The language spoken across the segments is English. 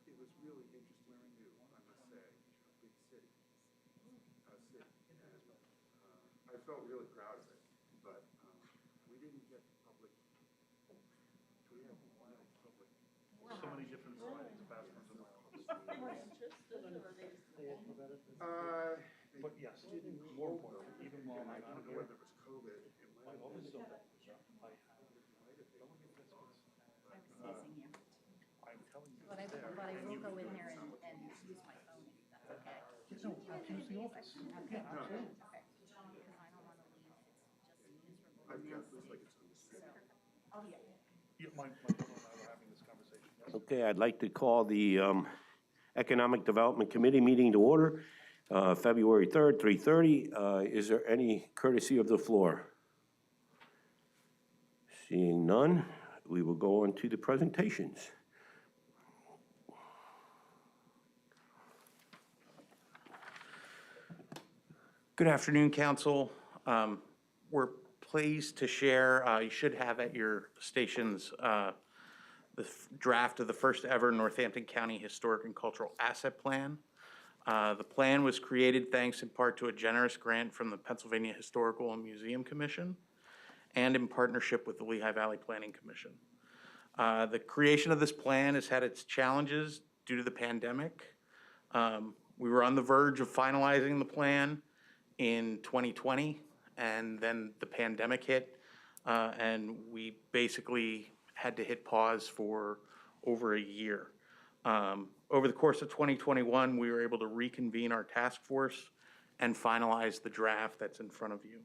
it was really interesting to do, I must say, big city, and I felt really proud of it, but we didn't get public, we have a lot of public. So many different slides, passwords and all. But yes, more important, even while I I'm don't not know here, whether it was COVID, it might my have office been. is open. I have, don't look at biscuits. Missing you. I'm telling you, But I, it's there. but I And will you go can in do it. there and use my phone if that's okay. Yeah, no, use the office. Okay. Yeah, absolutely. Okay. Because I don't want to leave. It's just miserable. I've got, and looks like nasty. it's on the So, screen. oh, yeah. Yeah, my brother and I were having this conversation yesterday. Okay, I'd like to call the Economic Development Committee meeting to order, February 3rd, 3:30. Is there any courtesy of the floor? Seeing none, we will go on to the presentations. Good afternoon, Council. We're pleased to share, you should have at your stations the draft of the first ever Northampton County Historic and Cultural Asset Plan. The plan was created thanks in part to a generous grant from the Pennsylvania Historical and Museum Commission and in partnership with the Lehigh Valley Planning Commission. The creation of this plan has had its challenges due to the pandemic. We were on the verge of finalizing the plan in 2020, and then the pandemic hit, and we basically had to hit pause for over a year. Over the course of 2021, we were able to reconvene our task force and finalize the draft that's in front of you.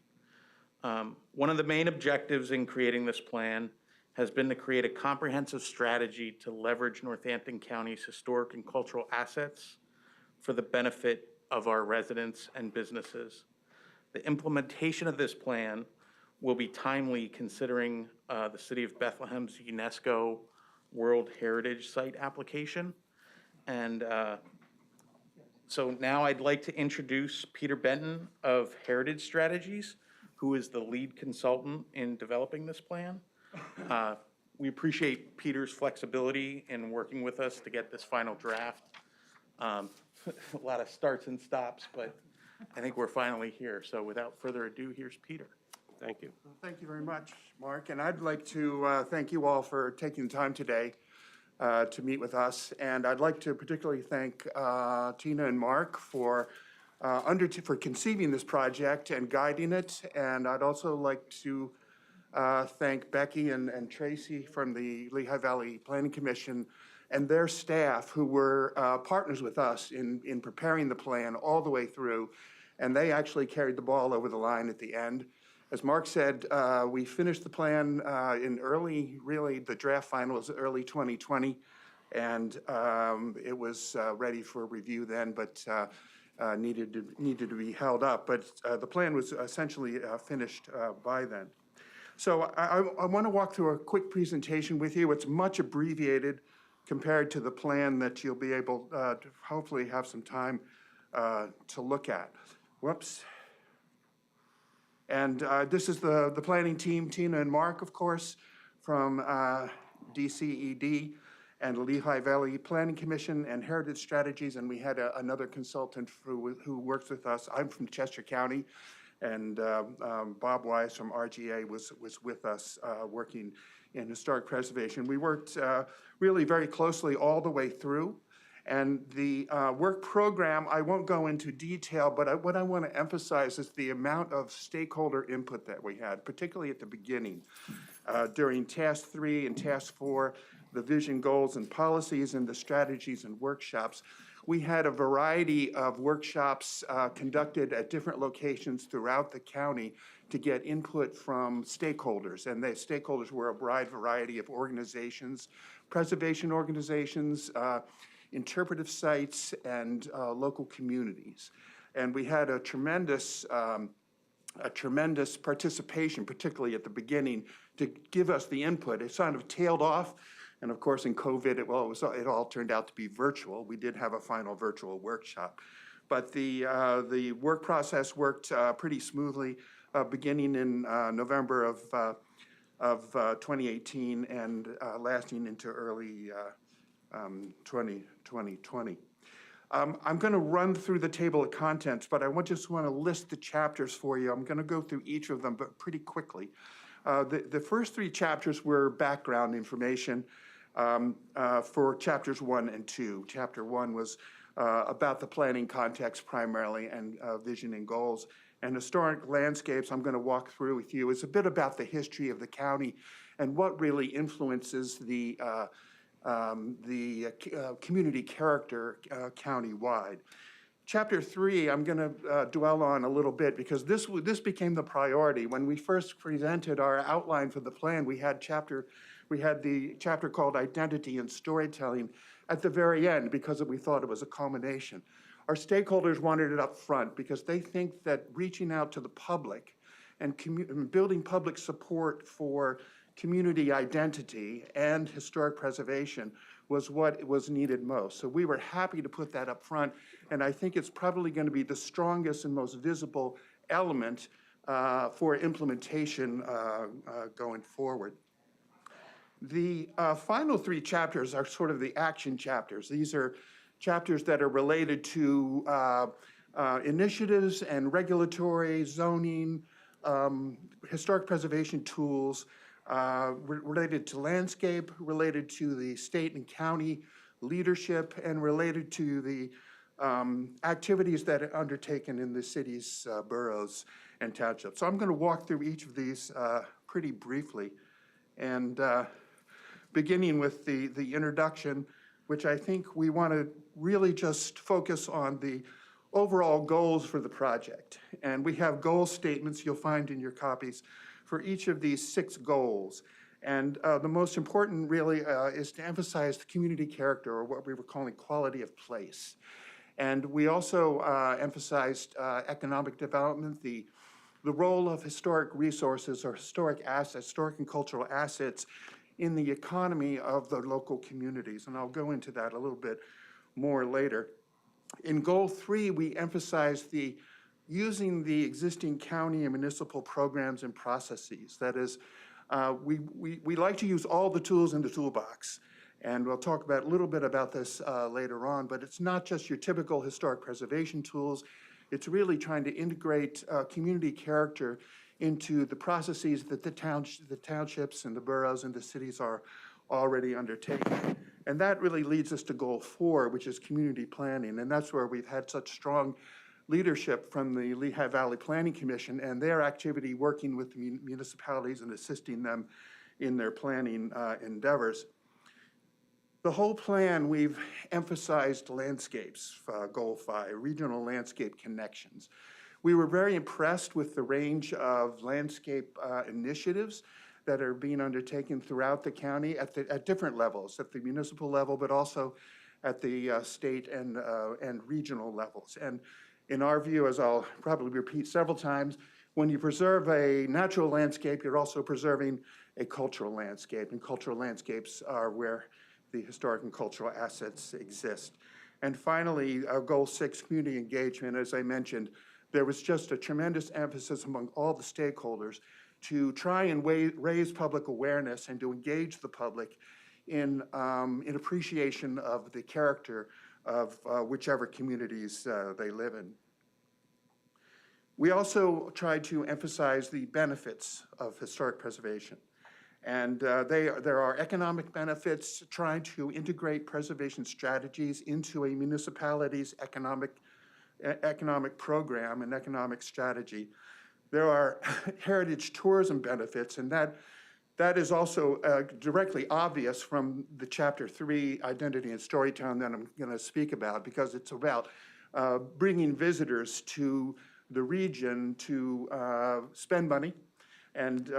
One of the main objectives in creating this plan has been to create a comprehensive strategy to leverage Northampton County's historic and cultural assets for the benefit of our residents and businesses. The implementation of this plan will be timely considering the City of Bethlehem's UNESCO World Heritage Site application. And so now I'd like to introduce Peter Benton of Heritage Strategies, who is the lead consultant in developing this plan. We appreciate Peter's flexibility in working with us to get this final draft. A lot of starts and stops, but I think we're finally here. So without further ado, here's Peter. Thank you. Thank you very much, Mark, and I'd like to thank you all for taking the time today to meet with us, and I'd like to particularly thank Tina and Mark for conceiving this project and guiding it, and I'd also like to thank Becky and Tracy from the Lehigh Valley Planning Commission and their staff who were partners with us in preparing the plan all the way through, and they actually carried the ball over the line at the end. As Mark said, we finished the plan in really the draft final was early 2020, and it was ready for review then, but needed to be held up. But the plan was essentially finished by then. So I want to walk through a quick presentation with you. It's much abbreviated compared to the plan that you'll be able to hopefully have some time to look at. Whoops. And this is the planning team, Tina and Mark, of course, from DCED and Lehigh Valley Planning Commission and Heritage Strategies, and we had another consultant who works with us. I'm from Chester County, and Bob Wise from RGA was with us working in historic preservation. We worked really very closely all the way through. And the work program, I won't go into detail, but what I want to emphasize is the amount of stakeholder input that we had, particularly at the beginning. During Task 3 and Task 4, the vision, goals, and policies, and the strategies and workshops, we had a variety of workshops conducted at different locations throughout the county to get input from stakeholders. And the stakeholders were a wide variety of organizations, preservation organizations, interpretive sites, and local communities. And we had a tremendous participation, particularly at the beginning, to give us the input. It sort of tailed off, and of course in COVID, it all turned out to be virtual. We did have a final virtual workshop. But the work process worked pretty smoothly, beginning in November of 2018 and lasting into early 2020. I'm going to run through the table of contents, but I just want to list the chapters for you. I'm going to go through each of them, but pretty quickly. The first three chapters were background information for chapters 1 and 2. Chapter 1 was about the planning context primarily and vision and goals. And historic landscapes, I'm going to walk through with you. It's a bit about the history of the county and what really influences the community character county-wide. Chapter 3, I'm going to dwell on a little bit because this became the priority. When we first presented our outline for the plan, we had the chapter called Identity and Storytelling at the very end because we thought it was a culmination. Our stakeholders wanted it up front because they think that reaching out to the public and building public support for community identity and historic preservation was what was needed most. So we were happy to put that up front, and I think it's probably going to be the strongest and most visible element for implementation going forward. The final 3 chapters are sort of the action chapters. These are chapters that are related to initiatives and regulatory, zoning, historic preservation tools, related to landscape, related to the state and county leadership, and related to the activities that are undertaken in the cities, boroughs, and townships. So I'm going to walk through each of these pretty briefly, and beginning with the introduction, which I think we want to really just focus on the overall goals for the project. And we have goal statements you'll find in your copies for each of these 6 goals. And the most important really is to emphasize the community character, or what we were calling quality of place. And we also emphasized economic development, the role of historic resources or historic assets, historic and cultural assets in the economy of the local communities. And I'll go into that a little bit more later. In goal 3, we emphasized using the existing county and municipal programs and processes. That is, we like to use all the tools in the toolbox. And we'll talk a little bit about this later on, but it's not just your typical historic preservation tools. It's really trying to integrate community character into the processes that the townships and the boroughs and the cities are already undertaking. And that really leads us to goal 4, which is community planning. And that's where we've had such strong leadership from the Lehigh Valley Planning Commission and their activity working with the municipalities and assisting them in their planning endeavors. The whole plan, we've emphasized landscapes, goal 5, regional landscape connections. We were very impressed with the range of landscape initiatives that are being undertaken throughout the county at different levels, at the municipal level, but also at the state and regional levels. And in our view, as I'll probably repeat several times, when you preserve a natural landscape, you're also preserving a cultural landscape, and cultural landscapes are where the historic and cultural assets exist. And finally, goal 6, community engagement. As I mentioned, there was just a tremendous emphasis among all the stakeholders to try and raise public awareness and to engage the public in appreciation of the character of whichever communities they live in. We also tried to emphasize the benefits of historic preservation. And there are economic benefits, trying to integrate preservation strategies into a municipality's economic program and economic strategy. There are heritage tourism benefits, and that is also directly obvious from the Chapter 3, Identity and Storytelling, that I'm going to speak about, because it's about bringing visitors to the region to spend money and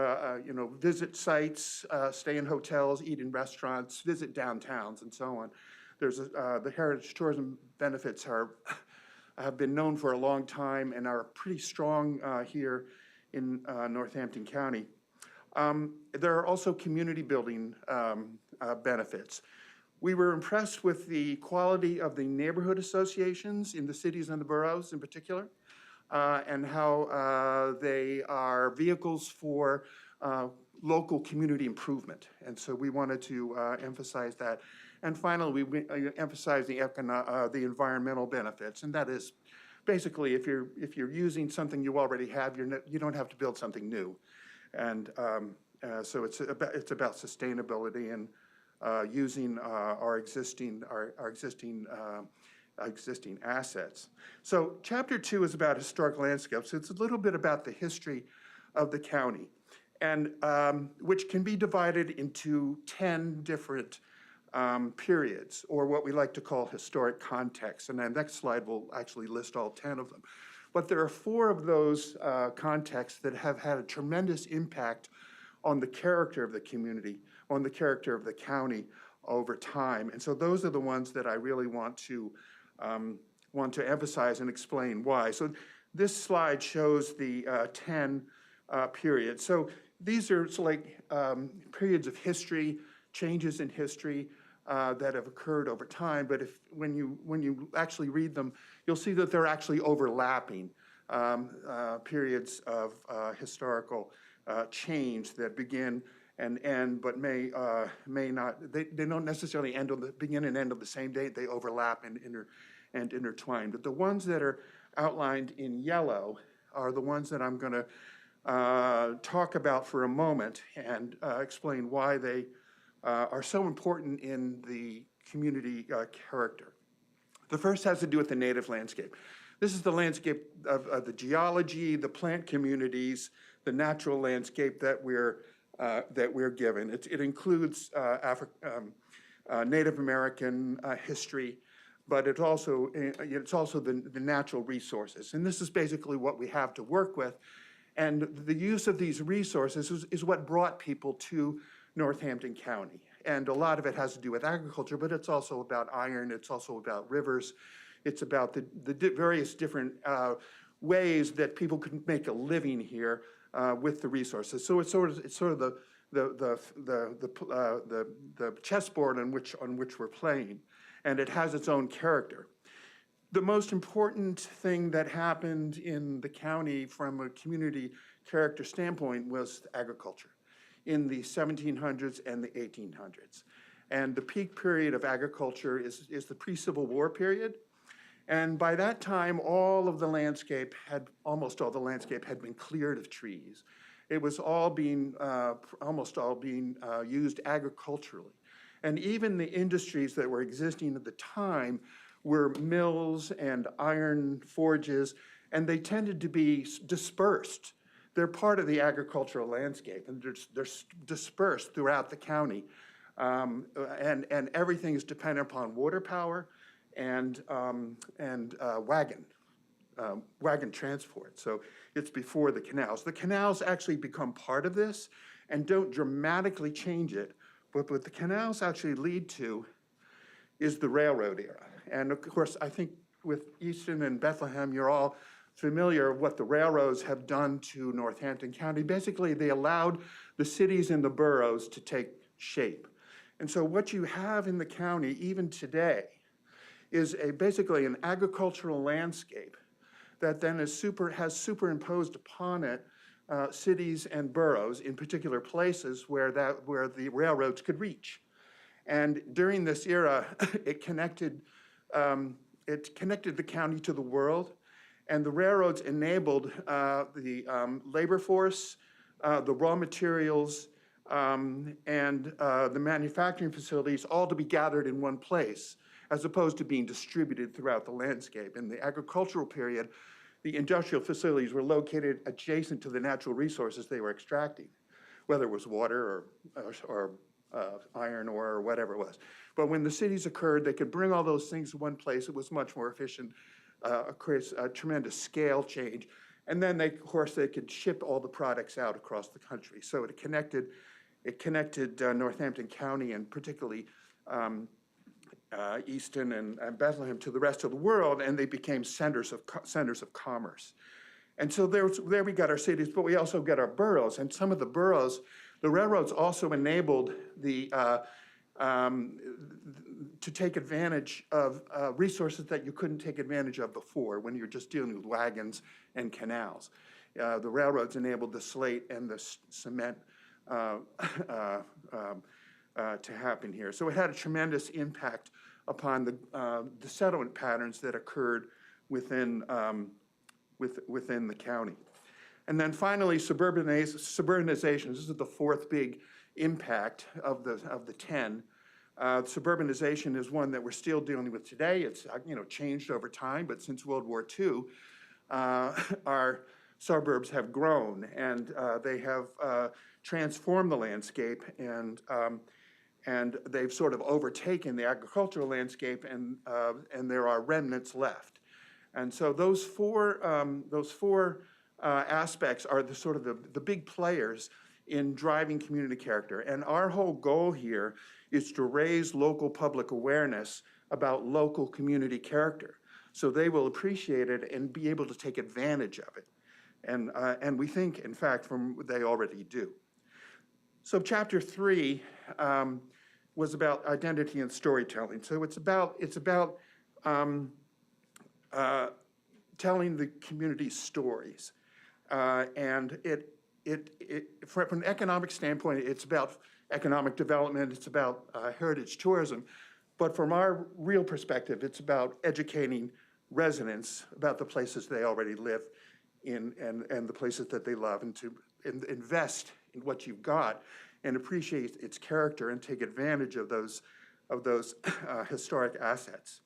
visit sites, stay in hotels, eat in restaurants, visit downtowns, and so on. There's the heritage tourism benefits have been known for a long time and are pretty strong here in Northampton County. There are also community building benefits. We were impressed with the quality of the neighborhood associations in the cities and the boroughs in particular, and how they are vehicles for local community improvement. And so we wanted to emphasize that. And finally, we emphasize the environmental benefits, and that is basically if you're using something you already have, you don't have to build something new. And so it's about sustainability and using our existing assets. So chapter 2 is about historic landscapes. It's a little bit about the history of the county, and which can be divided into 10 different periods, or what we like to call historic contexts. And the next slide will actually list all 10 of them. But there are 4 of those contexts that have had a tremendous impact on the character of the community, on the character of the county over time. And so those are the ones that I really want to emphasize and explain why. So this slide shows the 10 periods. So these are periods of history, changes in history that have occurred over time. But when you actually read them, you'll see that they're actually overlapping periods of historical change that begin and end, but may not. They don't necessarily begin and end on the same date. They overlap and intertwine. But the ones that are outlined in yellow are the ones that I'm going to talk about for a moment and explain why they are so important in the community character. The first has to do with the native landscape. This is the landscape of the geology, the plant communities, the natural landscape that we're given. It includes Native American history, but it's also the natural resources. And this is basically what we have to work with. And the use of these resources is what brought people to Northampton County. And a lot of it has to do with agriculture, but it's also about iron, it's also about rivers, it's about the various different ways that people could make a living here with the resources. So it's sort of the chessboard on which we're playing, and it has its own character. The most important thing that happened in the county from a community character standpoint was agriculture in the 1700s and the 1800s. And the peak period of agriculture is the pre-Civil War period. And by that time, almost all the landscape had been cleared of trees. It was almost all being used agriculturally. And even the industries that were existing at the time were mills and iron forges, and they tended to be dispersed. They're part of the agricultural landscape, and they're dispersed throughout the county. And everything is dependent upon water power and wagon transport. So it's before the canals. The canals actually become part of this and don't dramatically change it, but what the canals actually lead to is the railroad era. And of course, I think with Easton and Bethlehem, you're all familiar with what the railroads have done to Northampton County. Basically, they allowed the cities and the boroughs to take shape. And so what you have in the county, even today, is basically an agricultural landscape that then has superimposed upon it cities and boroughs in particular places where the railroads could reach. And during this era, it connected the county to the world, and the railroads enabled the labor force, the raw materials, and the manufacturing facilities all to be gathered in one place, as opposed to being distributed throughout the landscape. In the agricultural period, the industrial facilities were located adjacent to the natural resources they were extracting, whether it was water or iron ore or whatever it was. But when the cities occurred, they could bring all those things to one place. It was much more efficient, creates a tremendous scale change. And then of course, they could ship all the products out across the country. So it connected Northampton County and particularly Easton and Bethlehem to the rest of the world, and they became centers of commerce. And so there we got our cities, but we also got our boroughs. And some of the boroughs, the railroads also enabled to take advantage of resources that you couldn't take advantage of before when you're just dealing with wagons and canals. The railroads enabled the slate and the cement to happen here. So it had a tremendous impact upon the settlement patterns that occurred within the county. And then finally, suburbanization. This is the fourth big impact of the 10. Suburbanization is one that we're still dealing with today. It's changed over time, but since World War II, our suburbs have grown, and they have transformed the landscape, and they've sort of overtaken the agricultural landscape, and there are remnants left. And so those four aspects are the big players in driving community character. And our whole goal here is to raise local public awareness about local community character, so they will appreciate it and be able to take advantage of it. And we think, in fact, they already do. So chapter 3 was about identity and storytelling. So it's about telling the community's stories. And from an economic standpoint, it's about economic development, it's about heritage tourism. But from our real perspective, it's about educating residents about the places they already live in and the places that they love, and to invest in what you've got and appreciate its character and take advantage of those historic assets.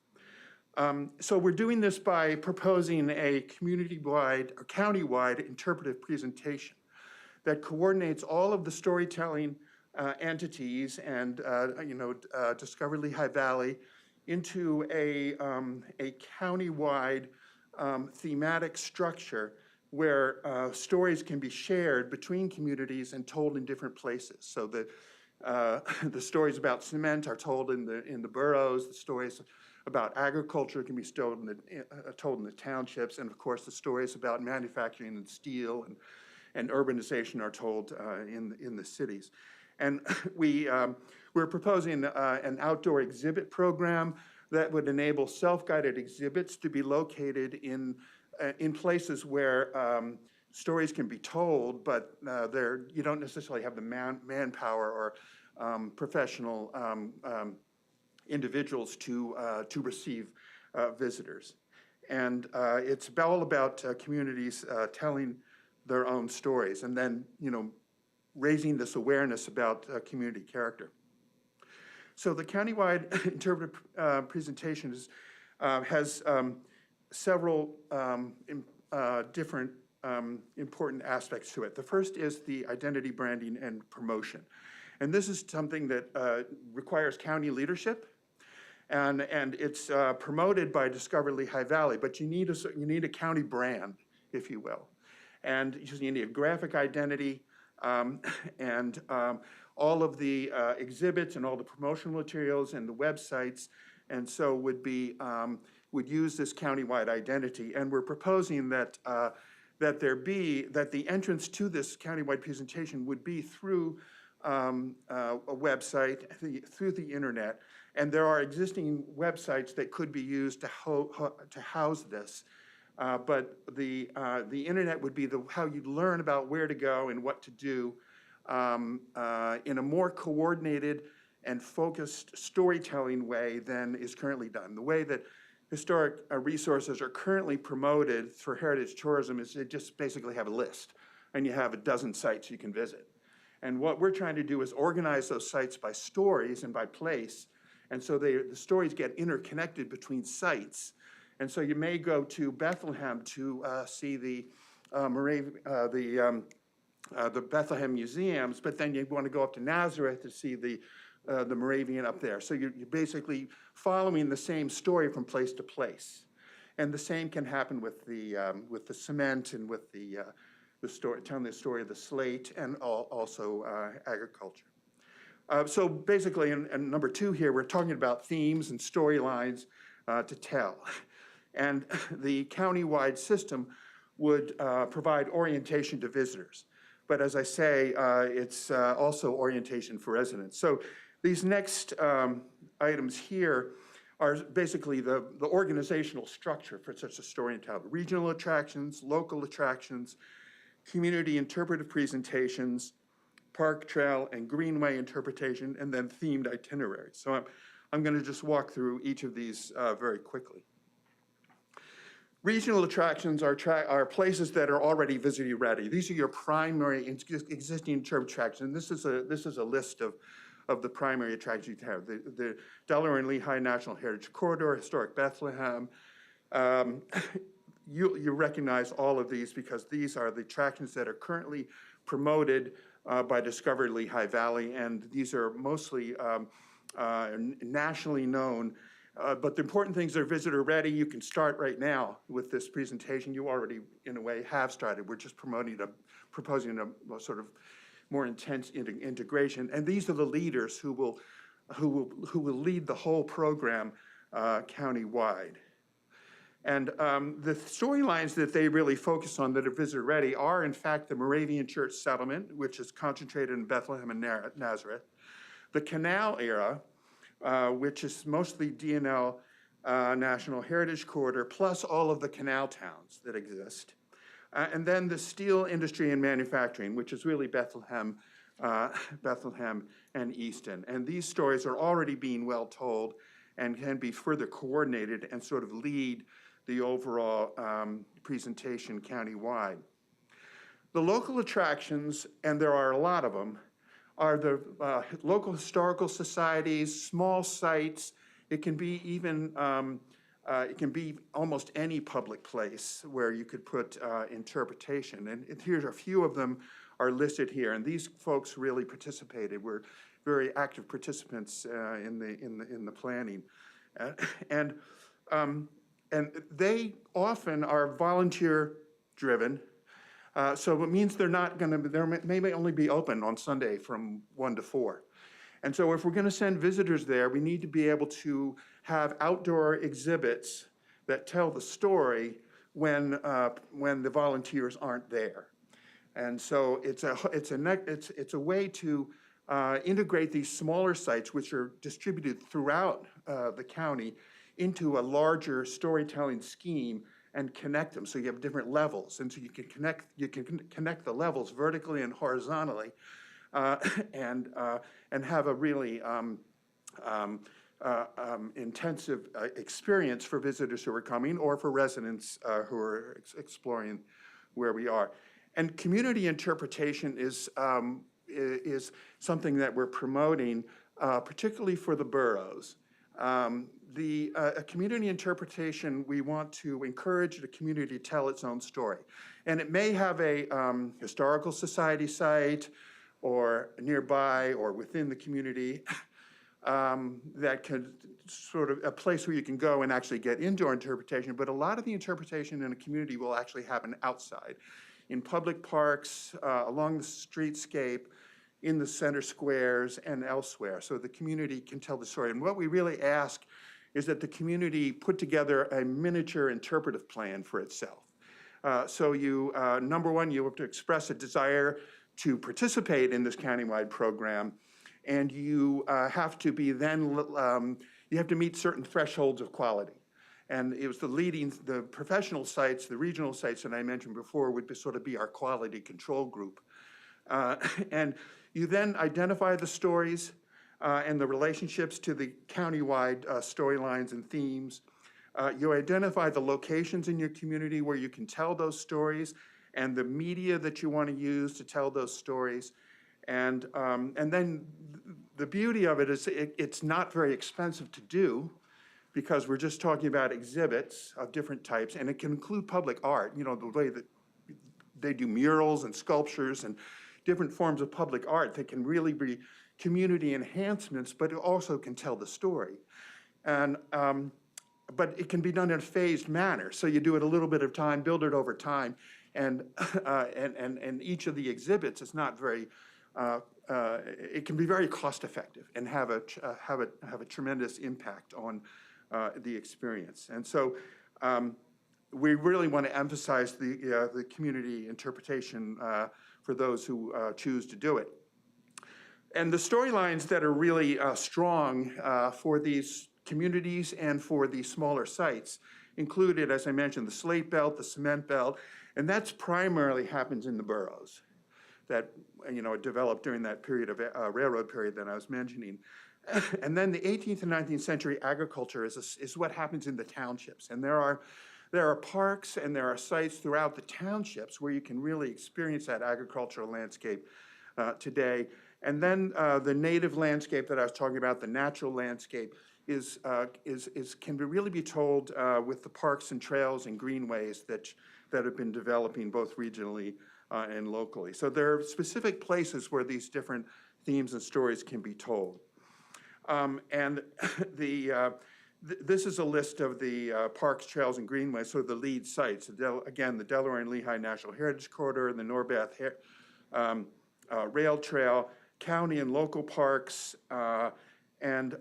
So we're doing this by proposing a community-wide or county-wide interpretive presentation that coordinates all of the storytelling entities and Discovery Lehigh Valley into a county-wide thematic structure where stories can be shared between communities and told in different places. So the stories about cement are told in the boroughs. The stories about agriculture can be told in the townships, and of course the stories about manufacturing and steel and urbanization are told in the cities. And we're proposing an outdoor exhibit program that would enable self-guided exhibits to be located in places where stories can be told, but you don't necessarily have the manpower or professional individuals to receive visitors. And it's all about communities telling their own stories, and then raising this awareness about community character. So the countywide interpretive presentation has several different important aspects to it. The first is the identity, branding, and promotion. And this is something that requires county leadership, and it's promoted by Discover Lehigh Valley, but you need a county brand, if you will. And you need a graphic identity, and all of the exhibits and all the promotional materials and the websites, and so would use this countywide identity. And we're proposing that the entrance to this countywide presentation would be through a website, through the internet, and there are existing websites that could be used to house this. But the internet would be how you'd learn about where to go and what to do in a more coordinated and focused storytelling way than is currently done. The way that historic resources are currently promoted for heritage tourism is they just basically have a list, and you have a dozen sites you can visit. And what we're trying to do is organize those sites by stories and by place, and so the stories get interconnected between sites. And so you may go to Bethlehem to see the Bethlehem museums, but then you want to go up to Nazareth to see the Moravian up there. So you're basically following the same story from place to place. And the same can happen with the cement and with the story, telling the story of the slate, and also agriculture. So basically, in number 2 here, we're talking about themes and storylines to tell. And the countywide system would provide orientation to visitors. But as I say, it's also orientation for residents. So these next items here are basically the organizational structure for such a story and tell. Regional attractions, local attractions, community interpretive presentations, park, trail, and greenway interpretation, and then themed itineraries. So I'm going to just walk through each of these very quickly. Regional attractions are places that are already visitor ready. These are your primary existing attractions. This is a list of the primary attractions you have. The Delaware and Lehigh National Heritage Corridor, Historic Bethlehem. You recognize all of these because these are the attractions that are currently promoted by Discover Lehigh Valley, and these are mostly nationally known. But the important things are visitor ready. You can start right now with this presentation. You already, in a way, have started. We're just proposing a sort of more intense integration. And these are the leaders who will lead the whole program countywide. And the storylines that they really focus on that are visitor ready are, in fact, the Moravian Church settlement, which is concentrated in Bethlehem and Nazareth, the Canal era, which is mostly DNL National Heritage Corridor, plus all of the canal towns that exist. And then the steel industry and manufacturing, which is really Bethlehem and Easton. And these stories are already being well told and can be further coordinated and sort of lead the overall presentation countywide. The local attractions, and there are a lot of them, are the local historical societies, small sites. It can be even, it can be almost any public place where you could put interpretation. And here's a few of them are listed here. And these folks really participated, were very active participants in the planning. And they often are volunteer driven. So it means they're not going to, they may only be open on Sunday from 1 to 4. And so if we're going to send visitors there, we need to be able to have outdoor exhibits that tell the story when the volunteers aren't there. And so it's a way to integrate these smaller sites, which are distributed throughout the county, into a larger storytelling scheme and connect them. So you have different levels, and so you can connect the levels vertically and horizontally, and have a really intensive experience for visitors who are coming or for residents who are exploring where we are. And community interpretation is something that we're promoting, particularly for the boroughs. A community interpretation, we want to encourage the community to tell its own story. And it may have a historical society site or nearby or within the community that could sort of a place where you can go and actually get indoor interpretation. But a lot of the interpretation in a community will actually happen outside, in public parks, along the streetscape, in the center squares and elsewhere, so the community can tell the story. And what we really ask is that the community put together a miniature interpretive plan for itself. So you, number one, you have to express a desire to participate in this countywide program, and you have to be then, you have to meet certain thresholds of quality. And it was the professional sites, the regional sites that I mentioned before would sort of be our quality control group. And you then identify the stories and the relationships to the countywide storylines and themes. You identify the locations in your community where you can tell those stories and the media that you want to use to tell those stories. And then the beauty of it is it's not very expensive to do, because we're just talking about exhibits of different types, and it can include public art, you know, the way that they do murals and sculptures and different forms of public art that can really be community enhancements, but it also can tell the story. And, but it can be done in a phased manner. So you do it a little bit of time, build it over time, and each of the exhibits is not very, it can be very cost effective and have a tremendous impact on the experience. And so we really want to emphasize the community interpretation for those who choose to do it. And the storylines that are really strong for these communities and for these smaller sites included, as I mentioned, the slate belt, the cement belt, and that's primarily happens in the boroughs. that, developed during that period of railroad period that I was mentioning. And then the 18th and 19th century agriculture is what happens in the townships. And there are parks and there are sites throughout the townships where you can really experience that agricultural landscape today. And then the native landscape that I was talking about, the natural landscape, can really be told with the parks and trails and greenways that have been developing both regionally and locally. So there are specific places where these different themes and stories can be told. And this is a list of the parks, trails, and greenways, so the lead sites. Again, the Delaware and Lehigh National Heritage Corridor, the Norbath Rail Trail, county and local parks, and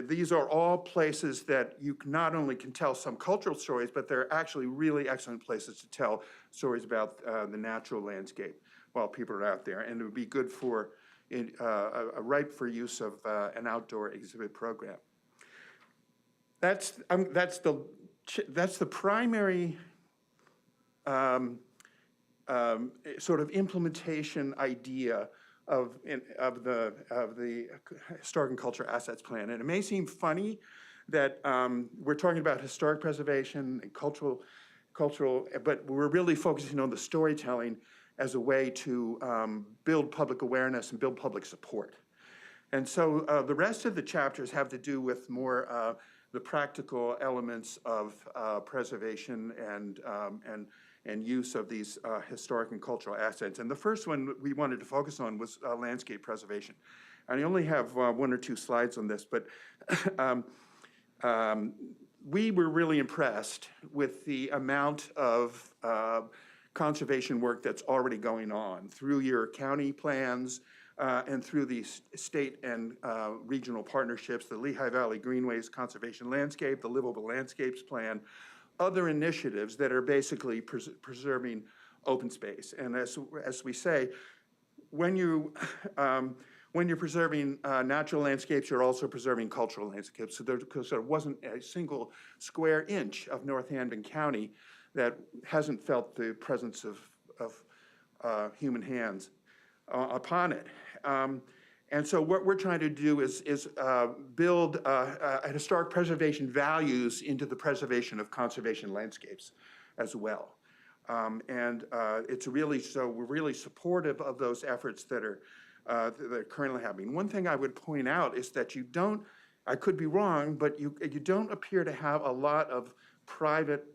these are all places that you not only can tell some cultural stories, but they're actually really excellent places to tell stories about the natural landscape while people are out there. And it would be good for, ripe for use of an outdoor exhibit program. That's the primary sort of implementation idea of the Historic and Cultural Assets Plan. And it may seem funny that we're talking about historic preservation and cultural, but we're really focusing on the storytelling as a way to build public awareness and build public support. And so the rest of the chapters have to do with more the practical elements of preservation and use of these historic and cultural assets. And the first one we wanted to focus on was landscape preservation. And I only have one or two slides on this, but we were really impressed with the amount of conservation work that's already going on through your county plans and through the state and regional partnerships, the Lehigh Valley Greenways Conservation Landscape, the Livable Landscapes Plan, other initiatives that are basically preserving open space. And as we say, when you're preserving natural landscapes, you're also preserving cultural landscapes. So there wasn't a single square inch of Northampton County that hasn't felt the presence of human hands upon it. And so what we're trying to do is build historic preservation values into the preservation of conservation landscapes as well. It's really, so we're really supportive of those efforts that are currently happening. One thing I would point out is that you don't, I could be wrong, but you don't appear to have a lot of private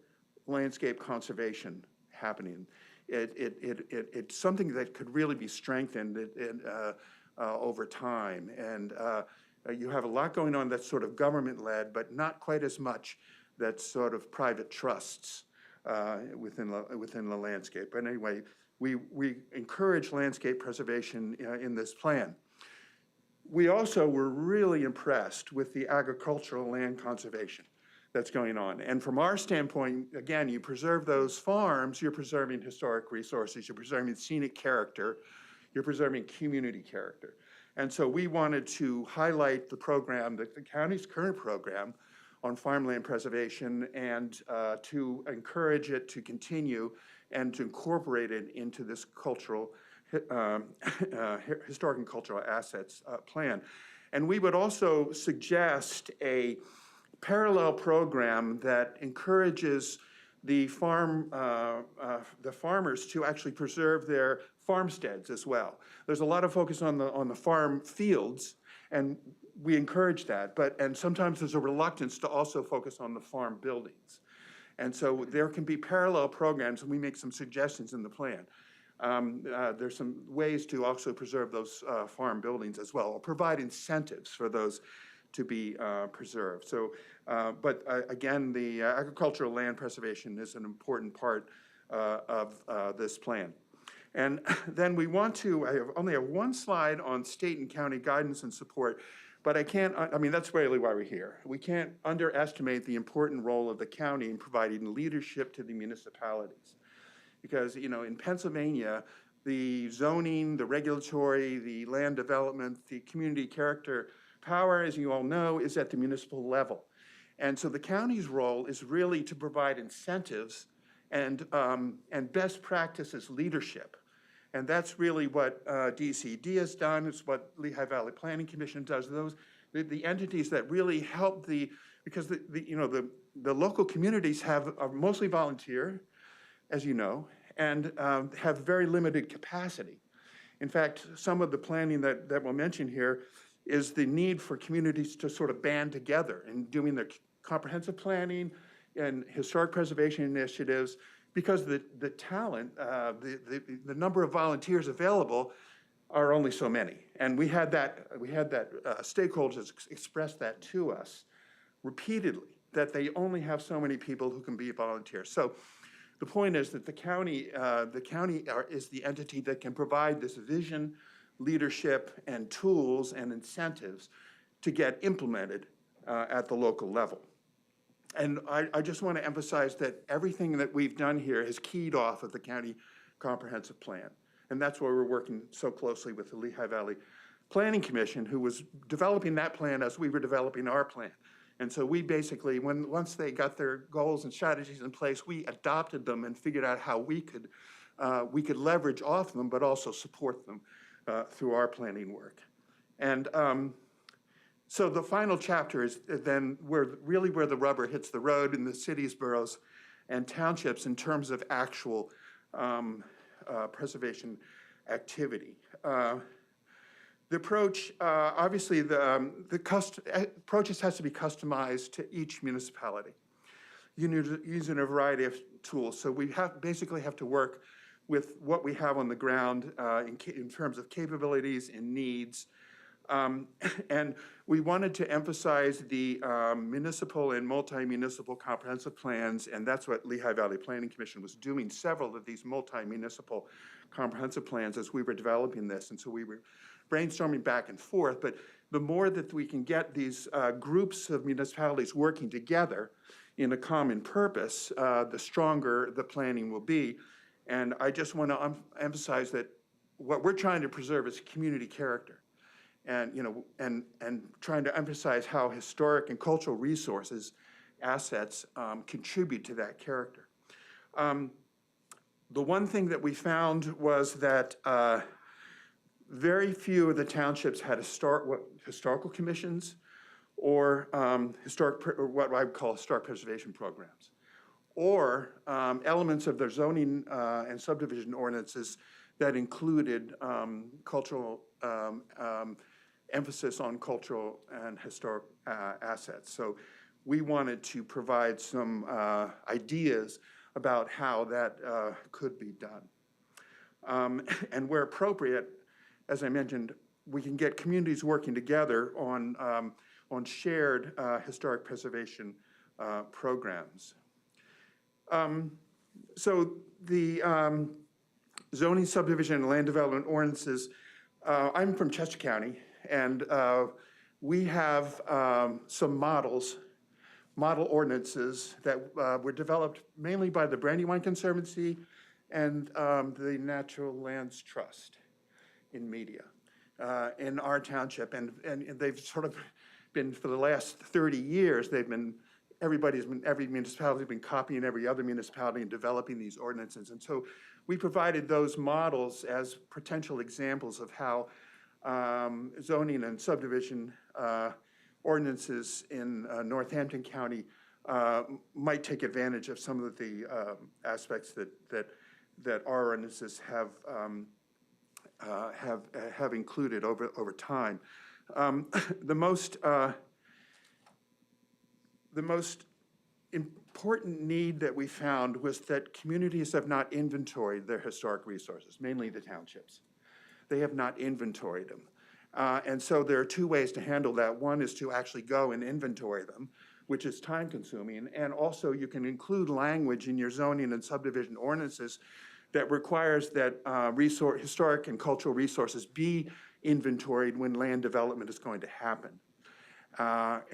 landscape conservation happening. It's something that could really be strengthened over time. And you have a lot going on that's sort of government-led, but not quite as much that's sort of private trusts within the landscape. But anyway, we encourage landscape preservation in this plan. We also were really impressed with the agricultural land conservation that's going on. And from our standpoint, again, you preserve those farms, you're preserving historic resources, you're preserving scenic character, you're preserving community character. And so we wanted to highlight the program, the county's current program on farmland preservation, and to encourage it to continue and to incorporate it into this cultural, historic and cultural assets plan. And we would also suggest a parallel program that encourages the farmers to actually preserve their farmsteads as well. There's a lot of focus on the farm fields, and we encourage that, and sometimes there's a reluctance to also focus on the farm buildings. And so there can be parallel programs, and we make some suggestions in the plan. There's some ways to also preserve those farm buildings as well, or provide incentives for those to be preserved. So, but again, the agricultural land preservation is an important part of this plan. And then we want to, I only have one slide on state and county guidance and support, but I mean, that's really why we're here. We can't underestimate the important role of the county in providing leadership to the municipalities. Because, in Pennsylvania, the zoning, the regulatory, the land development, the community character power, as you all know, is at the municipal level. And so the county's role is really to provide incentives and best practices leadership And that's really what DCD has done. It's what Lehigh Valley Planning Commission does. Those the entities that really help because the local communities are mostly volunteer, as you know, and have very limited capacity. In fact, some of the planning that we'll mention here is the need for communities to sort of band together in doing their comprehensive planning and historic preservation initiatives, because the talent, the number of volunteers available are only so many. And we had stakeholders express that to us repeatedly, that they only have so many people who can be volunteers. So the point is that the county is the entity that can provide this vision, leadership, and tools and incentives to get implemented at the local level. And I just want to emphasize that everything that we've done here is keyed off of the county comprehensive plan. And that's why we're working so closely with the Lehigh Valley Planning Commission, who was developing that plan as we were developing our plan. And so we basically, once they got their goals and strategies in place, we adopted them and figured out how we could leverage off them, but also support them through our planning work. And so the final chapter is then where the rubber hits the road in the cities, boroughs, and townships in terms of actual preservation activity. The approach, obviously, the approach has to be customized to each municipality, using a variety of tools. So we basically have to work with what we have on the ground in terms of capabilities and needs. And we wanted to emphasize the municipal and multi-municipal comprehensive plans, and that's what Lehigh Valley Planning Commission was doing, several of these multi-municipal comprehensive plans as we were developing this. And so we were brainstorming back and forth, but the more that we can get these groups of municipalities working together in a common purpose, the stronger the planning will be. And I just want to emphasize that what we're trying to preserve is community character. And trying to emphasize how historic and cultural resources, assets, contribute to that character. The one thing that we found was that very few of the townships had historical commissions or what I would call historic preservation programs, or elements of their zoning and subdivision ordinances that included cultural emphasis on cultural and historic assets. So we wanted to provide some ideas about how that could be done. And where appropriate, as I mentioned, we can get communities working together on shared historic preservation programs. So the zoning, subdivision, and land development ordinances, I'm from Chester County, and we have some model ordinances that were developed mainly by the Brandywine Conservancy and the Natural Lands Trust in Media in our township. And they've sort of been, for the last 30 years, every municipality has been copying every other municipality and developing these ordinances. And so we provided those models as potential examples of how zoning and subdivision ordinances in Northampton County might take advantage of some of the aspects that our ordinances have included over time. The most important need that we found was that communities have not inventoried their historic resources, mainly the townships. They have not inventoried them. And so there are two ways to handle that. One is to actually go and inventory them, which is time consuming. And also you can include language in your zoning and subdivision ordinances that requires that historic and cultural resources be inventoried when land development is going to happen.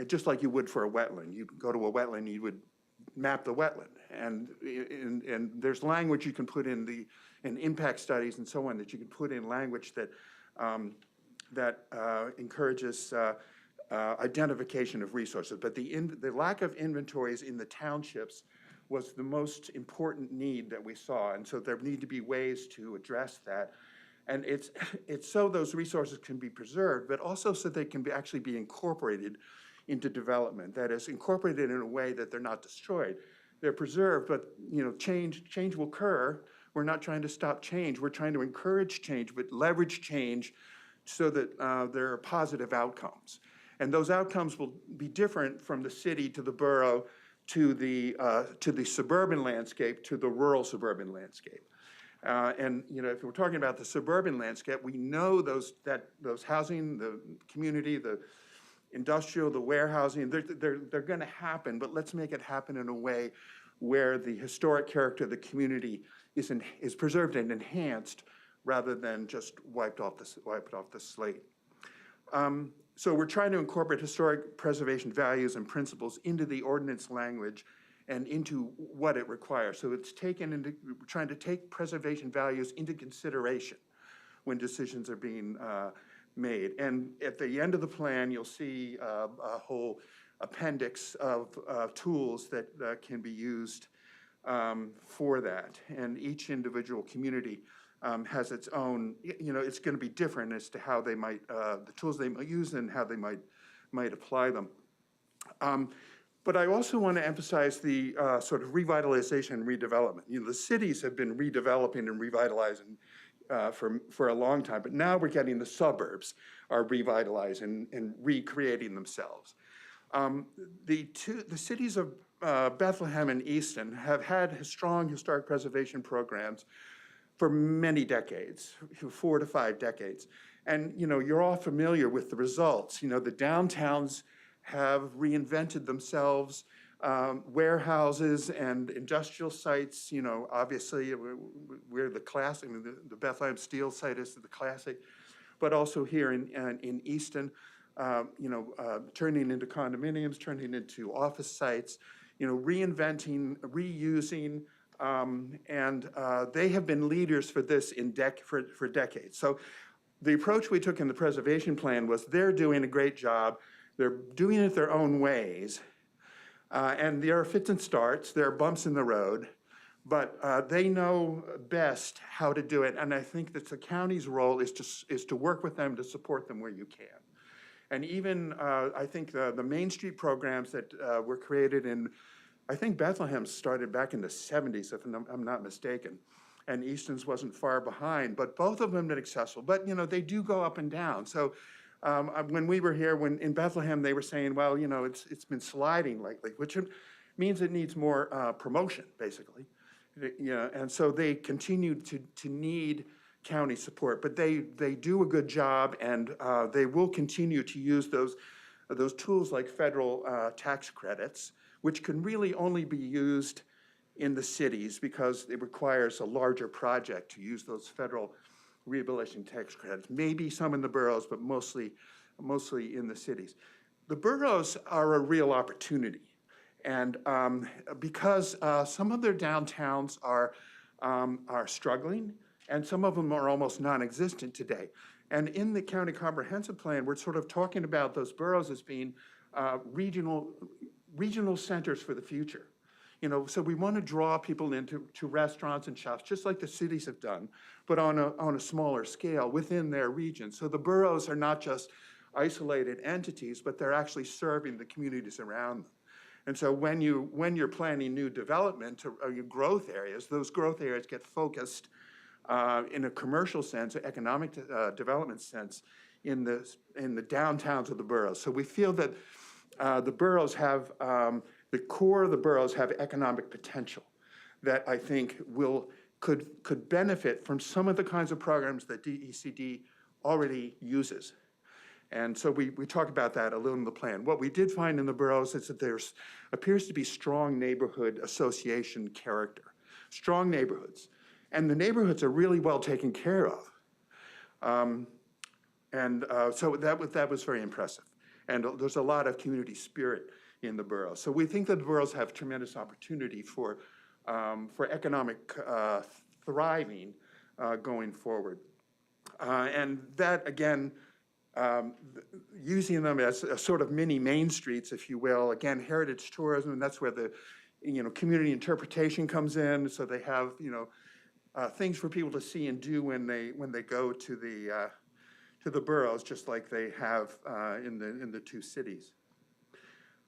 Just like you would for a wetland. You go to a wetland, you would map the wetland. And there's language you can put in impact studies and so on that you can put in language that encourages identification of resources. But the lack of inventories in the townships was the most important need that we saw. And so there need to be ways to address that And it's so those resources can be preserved, but also so they can actually be incorporated into development. That is, incorporated in a way that they're not destroyed. They're preserved, but change will occur. We're not trying to stop change. We're trying to encourage change, but leverage change so that there are positive outcomes. And those outcomes will be different from the city to the borough to the suburban landscape to the rural suburban landscape. And if we're talking about the suburban landscape, we know those housing, the community, the industrial, the warehousing, they're going to happen, but let's make it happen in a way where the historic character of the community is preserved and enhanced rather than just wiped off the slate. So we're trying to incorporate historic preservation values and principles into the ordinance language and into what it requires. So it's we're trying to take preservation values into consideration when decisions are being made. And at the end of the plan, you'll see a whole appendix of tools that can be used for that. And each individual community has its own, it's going to be different as to how they might, the tools they might use and how they might apply them. But I also want to emphasize the sort of revitalization and redevelopment. The cities have been redeveloping and revitalizing for a long time, but now we're getting the suburbs are revitalizing and recreating themselves. The cities of Bethlehem and Easton have had strong historic preservation programs for many decades, 4 to 5 decades. And you're all familiar with the results. The downtowns have reinvented themselves, warehouses and industrial sites, obviously we're the classic, the Bethlehem Steel site is the classic, but also here in Easton, turning into condominiums, turning into office sites, reinventing, reusing, and they have been leaders for this for decades. So the approach we took in the preservation plan was they're doing a great job. They're doing it their own ways. And there are fits and starts. There are bumps in the road. But they know best how to do it. And I think that the county's role is to work with them, to support them where you can. And even, I think the Main Street programs that were created I think Bethlehem started back in the 70s, if I'm not mistaken. And Easton's wasn't far behind, but both of them have been accessible. But, they do go up and down. So when we were here, in Bethlehem, they were saying, well, it's been sliding lately, which means it needs more promotion, basically. And so they continue to need county support, but they do a good job, and they will continue to use those tools like federal tax credits, which can really only be used in the cities because it requires a larger project to use those federal rehabilitation tax credits. Maybe some in the boroughs, but mostly in the cities. The boroughs are a real opportunity. And because some of their downtowns are struggling, and some of them are almost non-existent today. And in the county comprehensive plan, we're sort of talking about those boroughs as being regional centers for the future. So we want to draw people into restaurants and shops, just like the cities have done, but on a smaller scale within their region. So the boroughs are not just isolated entities, but they're actually serving the communities around them. And so when you're planning new development or your growth areas, those growth areas get focused in a commercial sense, economic development sense, in the downtowns of the boroughs. So we feel that the boroughs have the core of the boroughs have economic potential that I think could benefit from some of the kinds of programs that DECD already uses. And so we talk about that a little in the plan. What we did find in the boroughs is that there appears to be strong neighborhood association character, strong neighborhoods. And the neighborhoods are really well taken care of. So that was very impressive. And there's a lot of community spirit in the boroughs. So we think that the boroughs have tremendous opportunity for economic thriving going forward. And that, again, using them as a sort of mini main streets, if you will. Again, heritage tourism, and that's where the community interpretation comes in. So they have things for people to see and do when they go to the boroughs, just like they have in the two cities.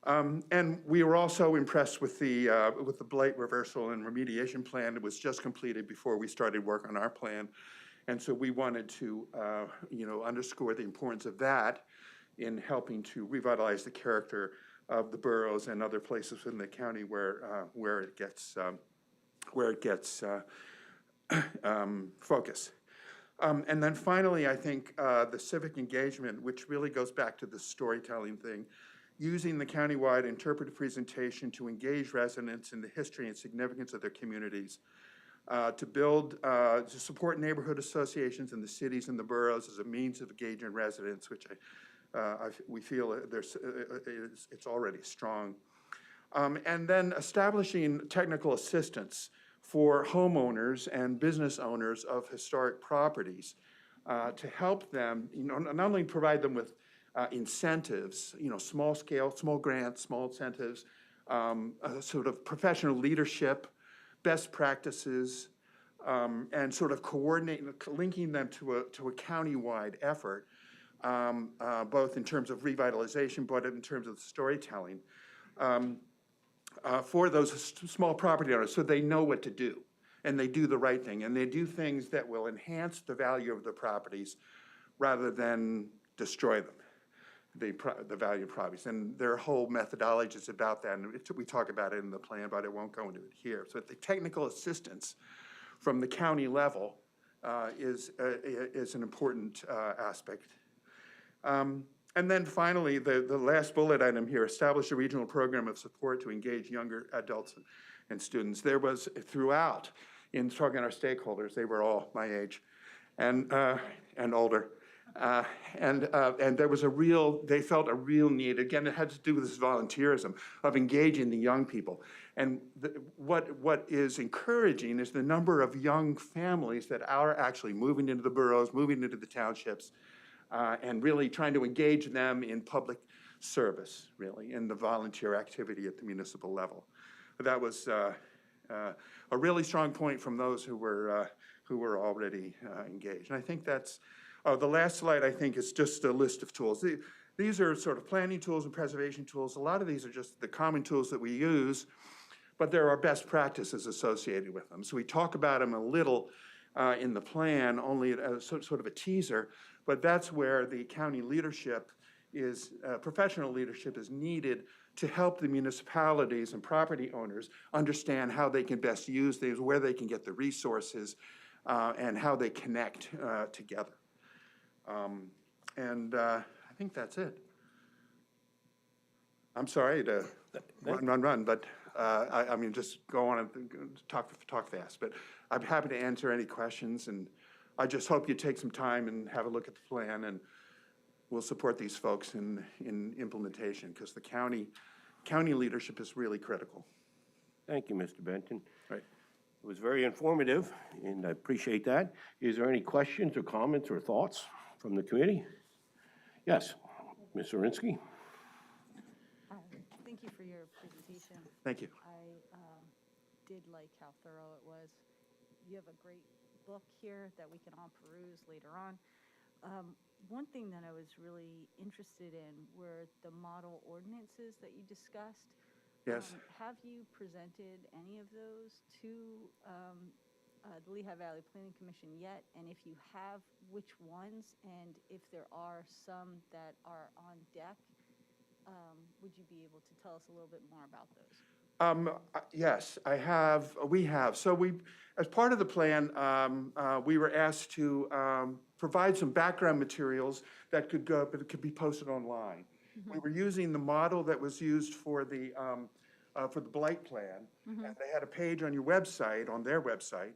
And we were also impressed with the blight reversal and remediation plan. It was just completed before we started work on our plan. And so we wanted to, underscore the importance of that in helping to revitalize the character of the boroughs and other places in the county where it gets focus. And then finally, I think the civic engagement, which really goes back to the storytelling thing, using the countywide interpretive presentation to engage residents in the history and significance of their communities, to support neighborhood associations in the cities and the boroughs as a means of engaging residents, which we feel it's already strong. And then establishing technical assistance for homeowners and business owners of historic properties to help them, not only provide them with incentives, small scale, small grants, small incentives, sort of professional leadership, best practices, and sort of coordinating, linking them to a county-wide effort, both in terms of revitalization, but in terms of storytelling, for those small property owners, so they know what to do, and they do the right thing, and they do things that will enhance the value of the properties rather than destroy them, the value of properties. And their whole methodology is about that, and we talk about it in the plan, but I won't go into it here. So the technical assistance from the county level is an important aspect. And then finally, the last bullet item here, establish a regional program of support to engage younger adults and students. There was throughout, in talking to our stakeholders, they were all my age and older. And there was they felt a real need. Again, it had to do with this volunteerism of engaging the young people. And what is encouraging is the number of young families that are actually moving into the boroughs, moving into the townships, and really trying to engage them in public service, really, in the volunteer activity at the municipal level. That was a really strong point from those who were already engaged. And I think that's, the last slide, I think, is just a list of tools. These are sort of planning tools and preservation tools. A lot of these are just the common tools that we use, but there are best practices associated with them. So we talk about them a little in the plan, only as sort of a teaser, but that's where the county leadership is, professional leadership is needed to help the municipalities and property owners understand how they can best use these, where they can get the resources, and how they connect together. I think that's it. I'm sorry to run, but I mean, just go on and talk fast. But I'm happy to answer any questions, and I just hope you take some time and have a look at the plan, and we'll support these folks in implementation, because the county leadership is really critical. Thank you, Mr. Benton. Right. It was very informative, and I appreciate that. Is there any questions or comments or thoughts from the committee? Yes, Ms. Zirinsky. Thank you for your presentation. Thank you. I did like how thorough it was. You have a great book here that we can all peruse later on. One thing that I was really interested in were the model ordinances that you discussed. Yes. Have you presented any of those to the Lehigh Valley Planning Commission yet? And if you have, which ones? And if there are some that are on deck, would you be able to tell us a little bit more about those? Yes, I have. We have. So as part of the plan, we were asked to provide some background materials that could be posted online. Mm-hmm. We were using the model that was used for the blight plan, mm-hmm. and they had a page on your website, on their website,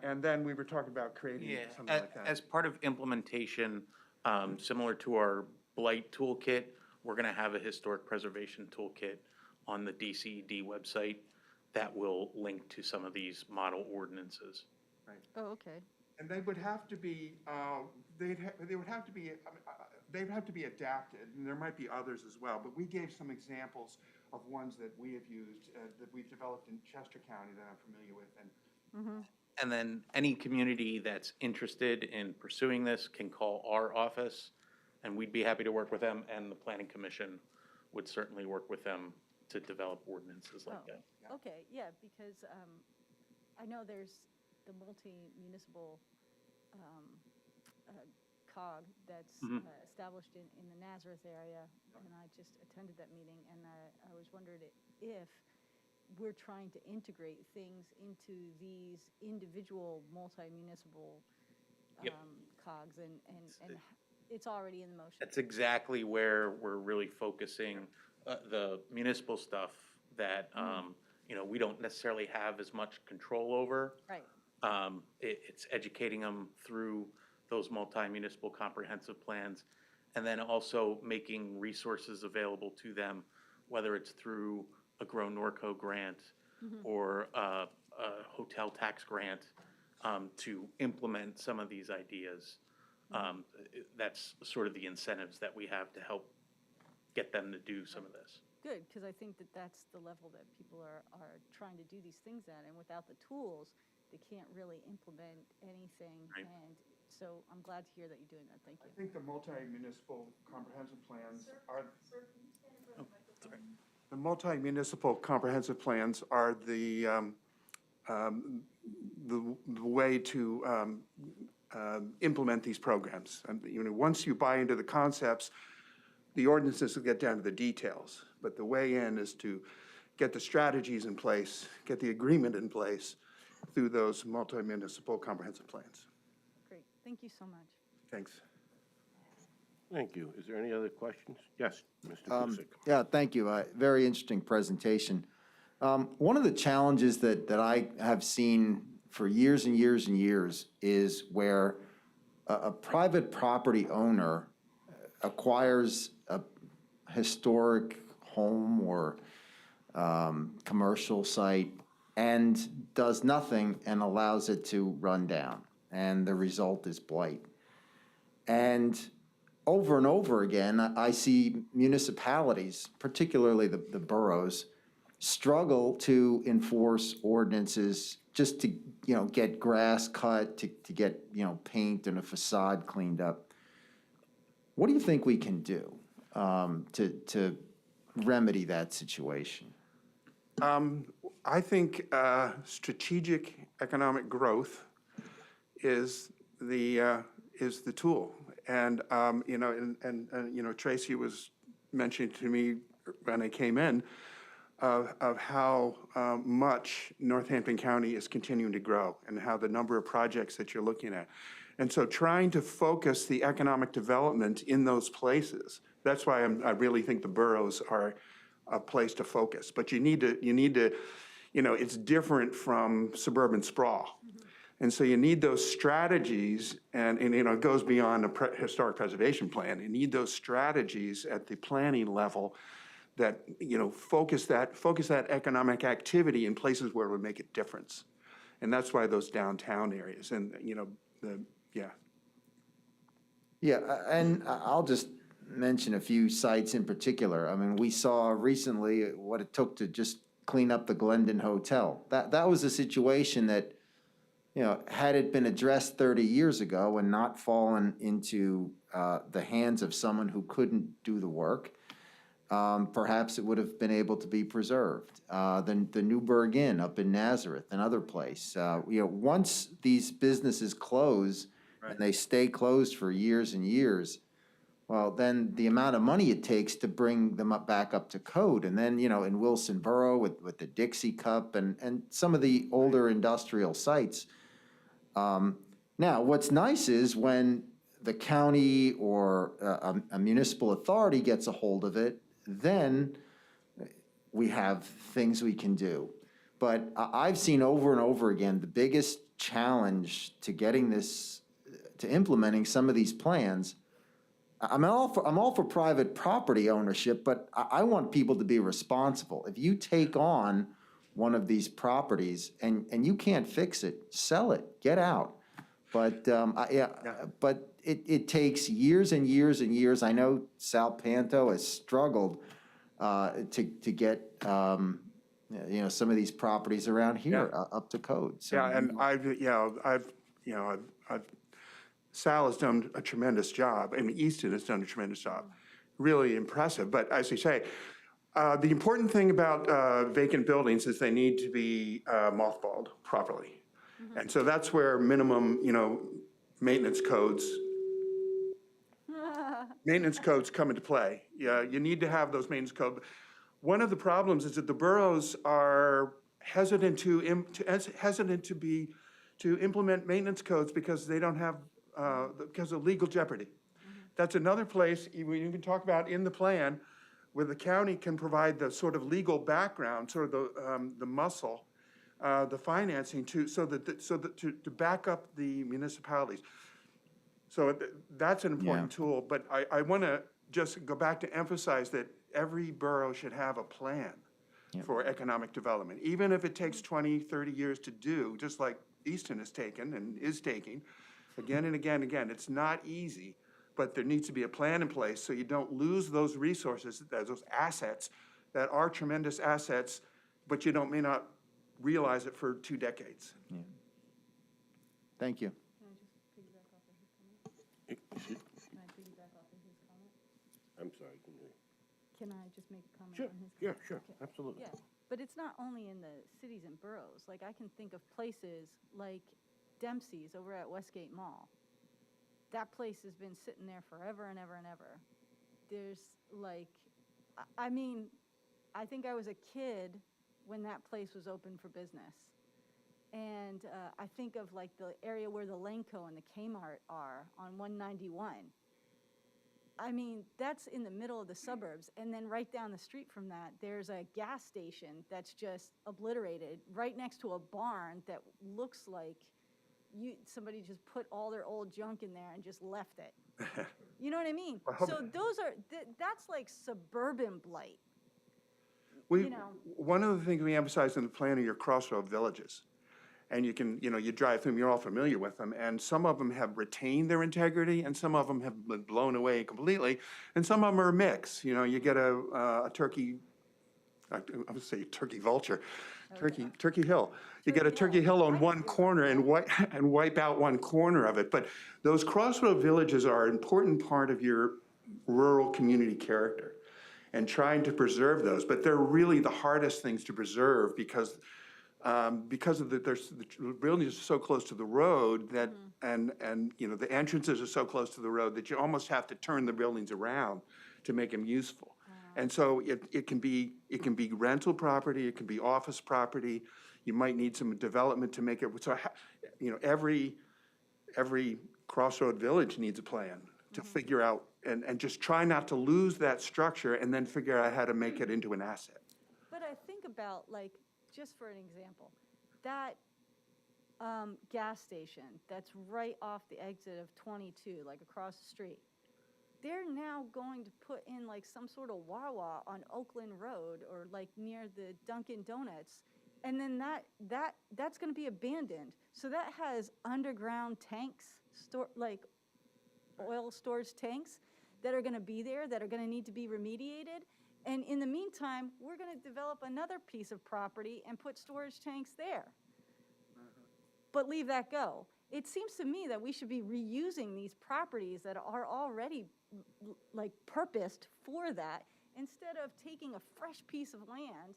and then we were talking about creating something like that. As part of implementation, similar to our blight toolkit, we're going to have a historic preservation toolkit on the DCED website that will link to some of these model ordinances. Right. Oh, okay. And they would have to be, they'd have to be adapted, and there might be others as well. But we gave some examples of ones that we have used, that we've developed in Chester County that I'm familiar with, and And then any community that's interested in pursuing this can call our office, and we'd be happy to work with them, and the planning commission would certainly work with them to develop ordinances like that. Okay, yeah, because I know there's the multi-municipal COG that's established in the Nazareth area, and I just attended that meeting, and I was wondering if we're trying to integrate things into these individual multi-municipal Yep. COGs, and it's already in motion. That's exactly where we're really focusing the municipal stuff that, we don't necessarily have as much control over. Right. It's educating them through those multi-municipal comprehensive plans, and then also making resources available to them, whether it's through a Grow Norco grant or a hotel tax grant, to implement some of these ideas. That's sort of the incentives that we have to help get them to do some of this. Good, because I think that that's the level that people are trying to do these things at, and without the tools, they can't really implement anything. Right. And so I'm glad to hear that you're doing that. Thank I you. think the multi-municipal comprehensive plans are. The multi-municipal comprehensive plans are the way to implement these programs. And, once you buy into the concepts, the ordinances will get down to the details. But the way in is to get the strategies in place, get the agreement in place through those multi-municipal comprehensive plans. Great, thank you so much. Thanks. Thank you. Is there any other questions? Yes, Mr. Kusick. Yeah, thank you. Very interesting presentation. One of the challenges that I have seen for years and years and years is where a private property owner acquires a historic home or commercial site and does nothing and allows it to run down, and the result is blight. And over and over again, I see municipalities, particularly the boroughs, struggle to enforce ordinances just to, get grass cut, to get, paint and a facade cleaned up. What do you think we can do to remedy that situation? I think strategic economic growth is the tool. And, Tracy was mentioning to me when I came in of how much Northampton County is continuing to grow and how the number of projects that you're looking at. And so trying to focus the economic development in those places, that's why I really think the boroughs are a place to focus. But you need to, it's different from suburban sprawl. And so you need those strategies, and it goes beyond a historic preservation plan. You need those strategies at the planning level that, focus that economic activity in places where it would make a difference. And that's why those downtown areas and, yeah. Yeah, and I'll just mention a few sites in particular. I mean, we saw recently what it took to just clean up the Glendon Hotel. That was a situation that, had it been addressed 30 years ago and not fallen into the hands of someone who couldn't do the work, perhaps it would have been able to be preserved. The Newburgh Inn up in Nazareth, another place. Once these businesses close and they stay closed for years and years, well, then the amount of money it takes to bring them back up to code. And then, in Wilson Borough with the Dixie Cup and some of the older industrial sites. Now, what's nice is when the county or a municipal authority gets a hold of it, then we have things we can do. But I've seen over and over again, the biggest challenge to getting this, to implementing some of these plans, I'm all for private property ownership, but I want people to be responsible. If you take on one of these properties and you can't fix it, sell it, get out. But but it takes years and years and years. I know Sal Panto has struggled to get Yeah, you know, some of these properties around here are up to code, so. Yeah, and Sal has done a tremendous job, and Easton has done a tremendous job. Really impressive, but as you say, the important thing about vacant buildings is they need to be mothballed properly. And so that's where minimum, maintenance codes come into play. Yeah, you need to have those maintenance codes. One of the problems is that the boroughs are hesitant to implement maintenance codes because they don't have, because of legal jeopardy. That's another place you can talk about in the plan where the county can provide the sort of legal background, sort of the muscle, the financing to back up the municipalities. So that's an important tool, but I want to just go back to emphasize that every borough should have a plan for economic development, even if it takes 20, 30 years to do, just like Easton has taken and is taking again and again and again. It's not easy, but there needs to be a plan in place so you don't lose those resources, those assets that are tremendous assets, but you may not realize it for 2 decades. Yeah. Thank you. I'm sorry. Can I just make a comment Sure, on his? yeah, comment? sure, Okay. absolutely. Yeah, but it's not only in the cities and boroughs. Like, I can think of places like Dempsey's over at Westgate Mall. That place has been sitting there forever and ever and ever. There's like, I mean, I think I was a kid when that place was open for business. And I think of like the area where the Lanco and the Kmart are on 191. I mean, that's in the middle of the suburbs. And then right down the street from that, there's a gas station that's just obliterated right next to a barn that looks like somebody just put all their old junk in there and just left it. You know what I mean? So those are, that's like suburban blight. One of the things we emphasize in the plan are your Crossroads Villages. And you can, you drive through them, you're all familiar with them, and some of them have retained their integrity, and some of them have been blown away completely, and some of them are a mix. You get a turkey, I would say turkey vulture, turkey hill. You get a turkey hill on one corner and wipe out one corner of it. But those Crossroads Villages are an important part of your rural community character, and trying to preserve those. But they're really the hardest things to preserve because of the buildings are so close to the road that, and the entrances are so close to the road that you almost have to turn the buildings around to make them useful. And so it can be rental property, it can be office property. You might need some development to make it. So, every Crossroad Village needs a plan to figure out and just try not to lose that structure and then figure out how to make it into an asset. But I think about, like, just for an example, that gas station that's right off the exit of 22, like across the street, they're now going to put in like some sort of Wawa on Oakland Road or like near the Dunkin' Donuts, and then that's going to be abandoned. So that has underground tanks, like oil storage tanks that are going to be there that are going to need to be remediated. And in the meantime, we're going to develop another piece of property and put storage tanks there. But leave that go. It seems to me that we should be reusing these properties that are already like purposed for that instead of taking a fresh piece of land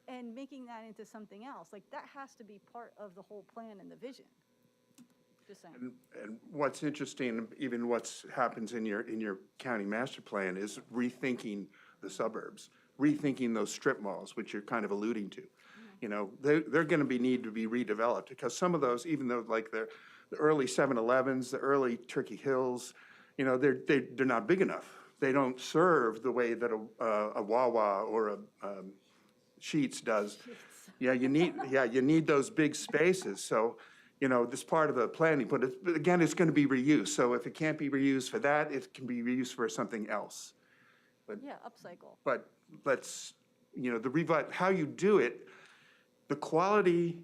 and making that into something else. Like, that has to be part of the whole plan and the vision. Just saying. And what's interesting, even what's happens in your county master plan, is rethinking the suburbs, rethinking those strip malls, which you're kind of alluding to. They're going to need to be redeveloped because some of those, even though like the early 7-Elevens, the early Turkey Hills, they're not big enough. They don't serve the way that a Wawa or a Sheetz does. Yeah, you need those big spaces. So, this part of the planning, but again, it's going to be reused. So if it can't be reused for that, it can be reused for something else. Yeah, upcycle. But let's, how you do it, the quality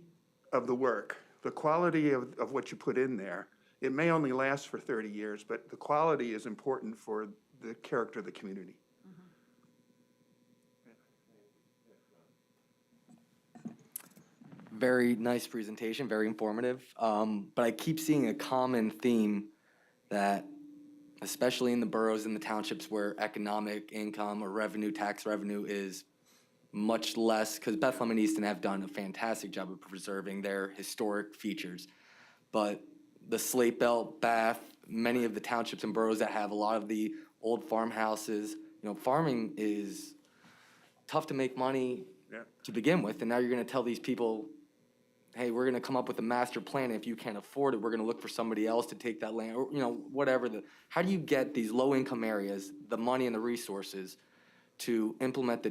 of the work, the quality of what you put in there, it may only last for 30 years, but the quality is important for the character of the community. very nice presentation, very informative. But I keep seeing a common theme that, especially in the boroughs and the townships where economic income or revenue, tax revenue is much less, because Bethlehem and Easton have done a fantastic job of preserving their historic features. But the Slate Belt, Bath, many of the townships and boroughs that have a lot of the old farmhouses, farming is tough to make money to begin with, and now you're gonna tell these people, hey, we're gonna come up with a master plan, if you can't afford it, we're gonna look for somebody else to take that land, or, whatever. How do you get these low-income areas the money and the resources to implement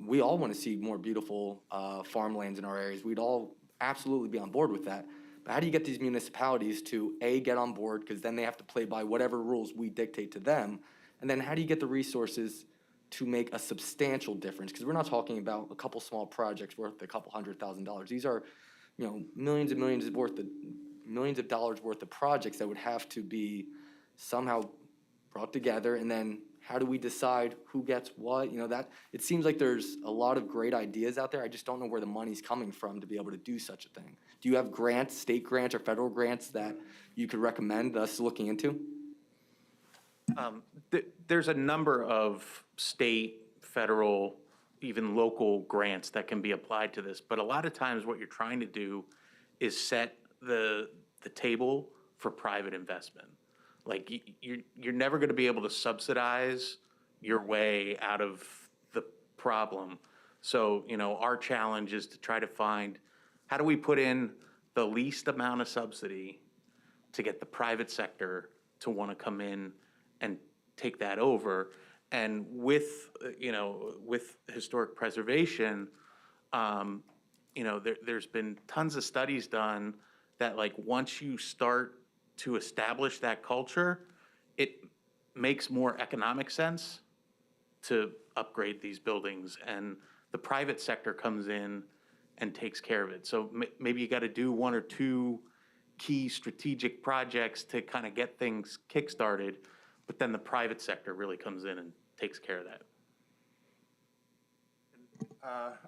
we all wanna see more beautiful farmlands in our areas. We'd all absolutely be on board with that. But how do you get these municipalities to, A, get on board, because then they have to play by whatever rules we dictate to them, and then how do you get the resources to make a substantial difference? Because we're not talking about a couple small projects worth a couple $100,000. These are, millions and millions of dollars worth of projects that would have to be somehow brought together. And then how do we decide who gets what? That it seems like there's a lot of great ideas out there. I just don't know where the money's coming from to be able to do such a thing. Do you have grants, state grants or federal grants that you could recommend us looking into? There's a number of state, federal, even local grants that can be applied to this, but a lot of times what you're trying to do is set the table for private investment. Like you're never going to be able to subsidize your way out of the problem. So, our challenge is to try to find, how do we put in the least amount of subsidy to get the private sector to want to come in and take that over. And with historic preservation, there's been tons of studies done that, like, once you start to establish that culture, it makes more economic sense to upgrade these buildings, and the private sector comes in and takes care of it. So maybe you got to do one or two key strategic projects to kind of get things kickstarted, but then the private sector really comes in and takes care of that.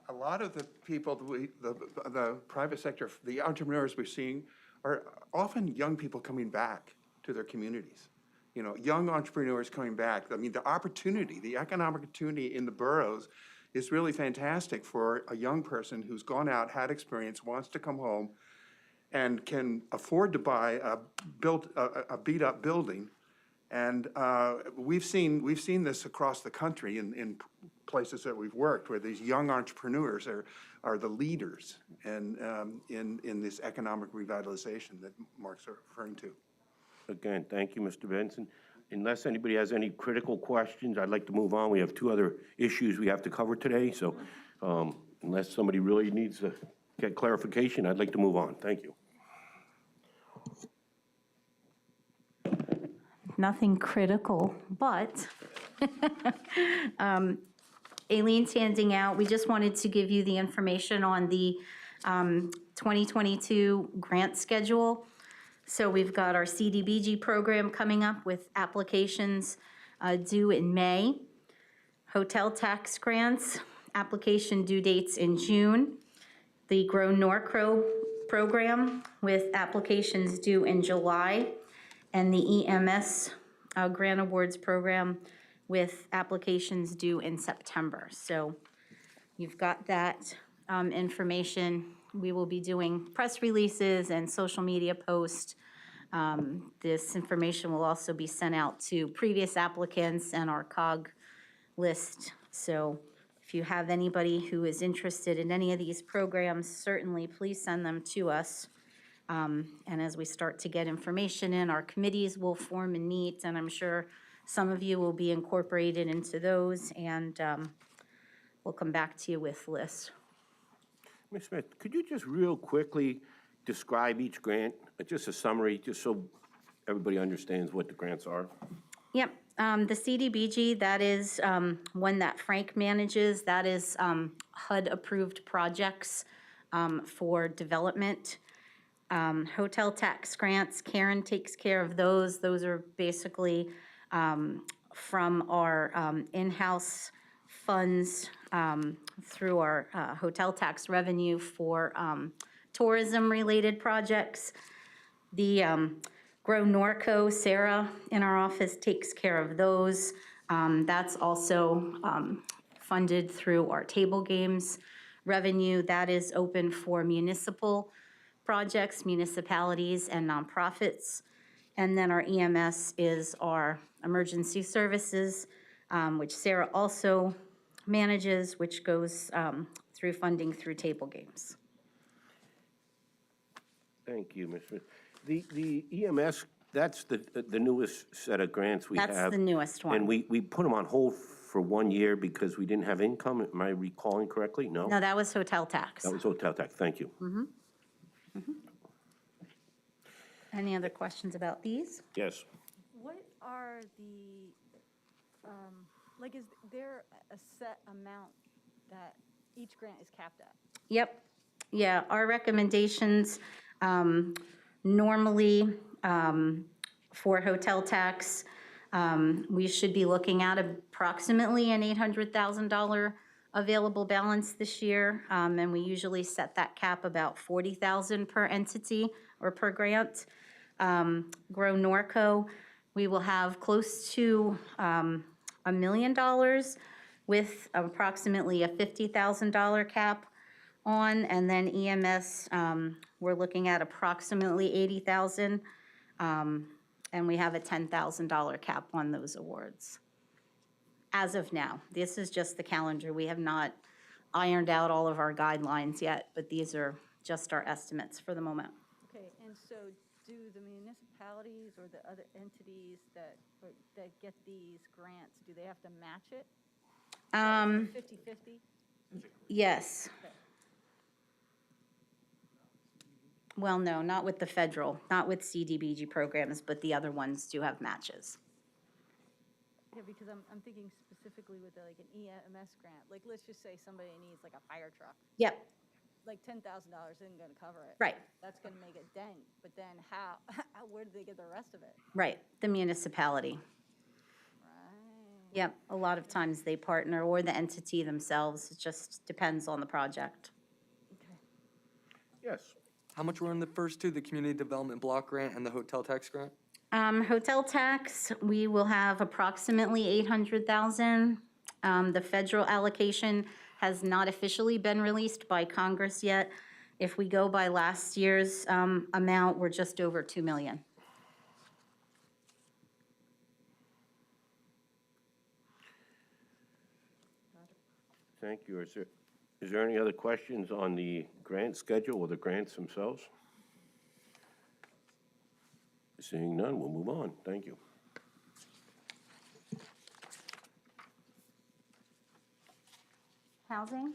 A lot of the people, the private sector, the entrepreneurs we're seeing are often young people coming back to their communities. Young entrepreneurs coming back. I mean, the opportunity, the economic opportunity in the boroughs is really fantastic for a young person who's gone out, had experience, wants to come home, and can afford to buy a beat-up building. And we've seen this across the country in places that we've worked, where these young entrepreneurs are the leaders and in this economic revitalization that Mark's referring to. Again, thank you, Mr. Benson. Unless anybody has any critical questions, I'd like to move on. We have two other issues we have to cover today, so unless somebody really needs to get clarification, I'd like to move on. Thank you. Nothing critical, but Aileen's handing out, we just wanted to give you the information on the 2022 grant schedule. So we've got our CDBG program coming up with applications due in May. Hotel tax grants, application due dates in June. The Grow Norcrow program with applications due in July. And the EMS grant awards program with applications due in September. So you've got that information. We will be doing press releases and social media posts. This information will also be sent out to previous applicants and our COG list. So if you have anybody who is interested in any of these programs, certainly please send them to us. And as we start to get information in, our committees will form and meet, and I'm sure some of you will be incorporated into those, and we'll come back to you with lists. Ms. Smith, could you just real quickly describe each grant, just a summary, just so everybody understands what the grants are? Yep. The CDBG, that is one that Frank manages. That is HUD-approved projects for development. Hotel tax grants, Karen takes care of those. Those are basically from our in-house funds through our hotel tax revenue for tourism-related projects. The Grow Norco, Sarah in our office takes care of those. That's also funded through our table games revenue. That is open for municipal projects, municipalities, and nonprofits. And then our EMS is our emergency services, which Sarah also manages, which goes through funding through table games. Thank you, Ms. Smith. The EMS, that's the newest set of grants we have. That's the newest one. And we put them on hold for 1 year because we didn't have income. Am I recalling correctly? No? No, that was hotel tax. That was hotel tax. Thank you. Any other questions about these? Yes. What are the, like, is there a set amount that each grant is capped at? Yep. Yeah, our recommendations, normally, for hotel tax, we should be looking at approximately an $800,000 available balance this year. And we usually set that cap about $40,000 per entity or per grant. Grow Norco, we will have close to $1 million with approximately a $50,000 cap on, and then EMS, we're looking at approximately $80,000, and we have a $10,000 cap on those awards. As of now, this is just the calendar. We have not ironed out all of our guidelines yet, but these are just our estimates for the moment. Okay, and so do the municipalities or the other entities that get these grants, do they have to match it? 50/50? Yes. Well, no, not with the federal, not with CDBG programs, but the other ones do have matches. Yeah, because I'm thinking specifically with like an EMS grant, like let's just say somebody needs like a fire truck, Yep, like $10,000 isn't gonna cover it. right, That's gonna make a dent, but then how, where do they get the rest of it? right, the municipality. Right. Yep, a lot of times they partner or the entity themselves, it just depends on the project. Okay. Yes. How much were in the first two, the community development block grant and the hotel tax grant? Hotel tax, we will have approximately 800,000. The federal allocation has not officially been released by Congress yet. If we go by last year's amount, we're just over 2 million. Thank you. Is there any other questions on the grant schedule or the grants themselves? Seeing none, we'll move on. Thank you. Housing?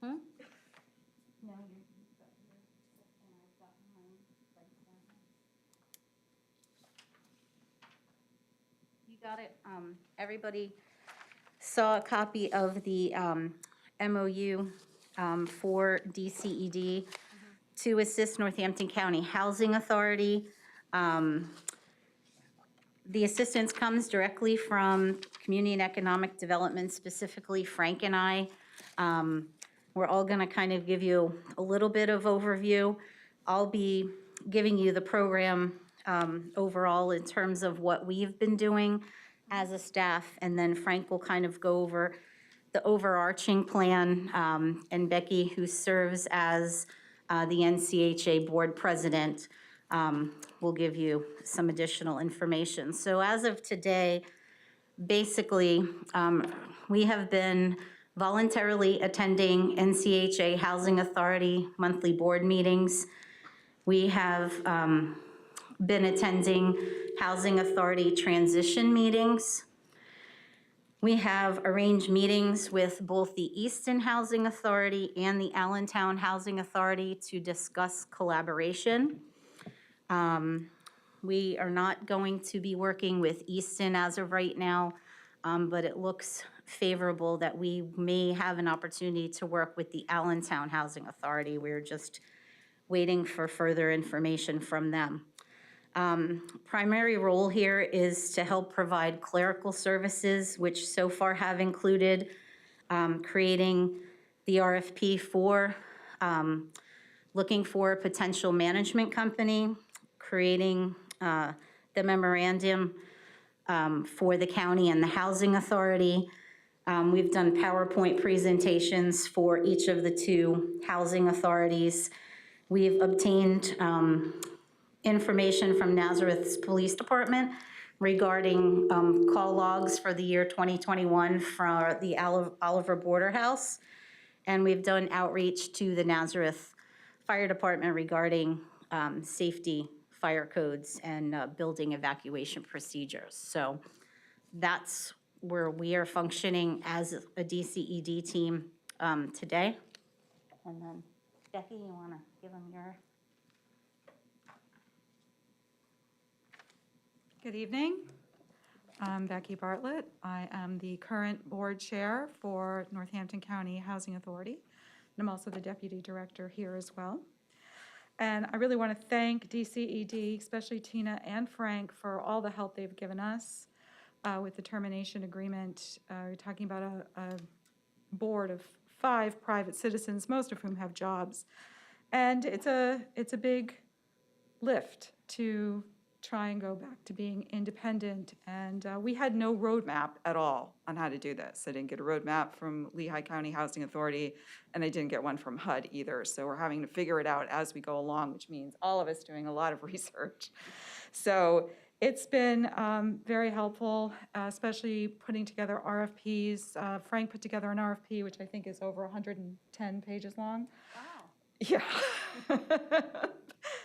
Hmm? No, you've got yours, and I've got mine right down. You got it. Everybody saw a copy of the MOU for DCED to assist Northampton County Housing Authority. The assistance comes directly from Community and Economic Development, specifically Frank and I. We're all going to kind of give you a little bit of overview. I'll be giving you the program overall in terms of what we've been doing as a staff, and then Frank will kind of go over the overarching plan, and Becky, who serves as the NCHA board president, will give you some additional information. So as of today, basically, we have been voluntarily attending NCHA Housing Authority monthly board meetings. We have been attending Housing Authority transition meetings. We have arranged meetings with both the Easton Housing Authority and the Allentown Housing Authority to discuss collaboration. We are not going to be working with Easton as of right now, but it looks favorable that we may have an opportunity to work with the Allentown Housing Authority. We're just waiting for further information from them. Primary role here is to help provide clerical services, which so far have included creating the RFP for, looking for a potential management company, creating the memorandum for the county and the housing authority. We've done PowerPoint presentations for each of the two housing authorities. We've obtained information from Nazareth's Police Department regarding call logs for the year 2021 for the Oliver Border House. And we've done outreach to the Nazareth Fire Department regarding safety fire codes and building evacuation procedures. So that's where we are functioning as a DCED team today. And then, Becky, you want to give them your... Good evening. I'm Becky Bartlett. I am the current board chair for Northampton County Housing Authority, and I'm also the deputy director here as well. And I really want to thank DCED, especially Tina and Frank, for all the help they've given us with the termination agreement. We're talking about a board of 5 private citizens, most of whom have jobs. And it's a big lift to try and go back to being independent. And we had no roadmap at all on how to do this. I didn't get a roadmap from Lehigh County Housing Authority, and I didn't get one from HUD either. So we're having to figure it out as we go along, which means all of us doing a lot of research. So it's been very helpful, especially putting together RFPs. Frank put together an RFP, which I think is over 110 pages long. Wow. Yeah.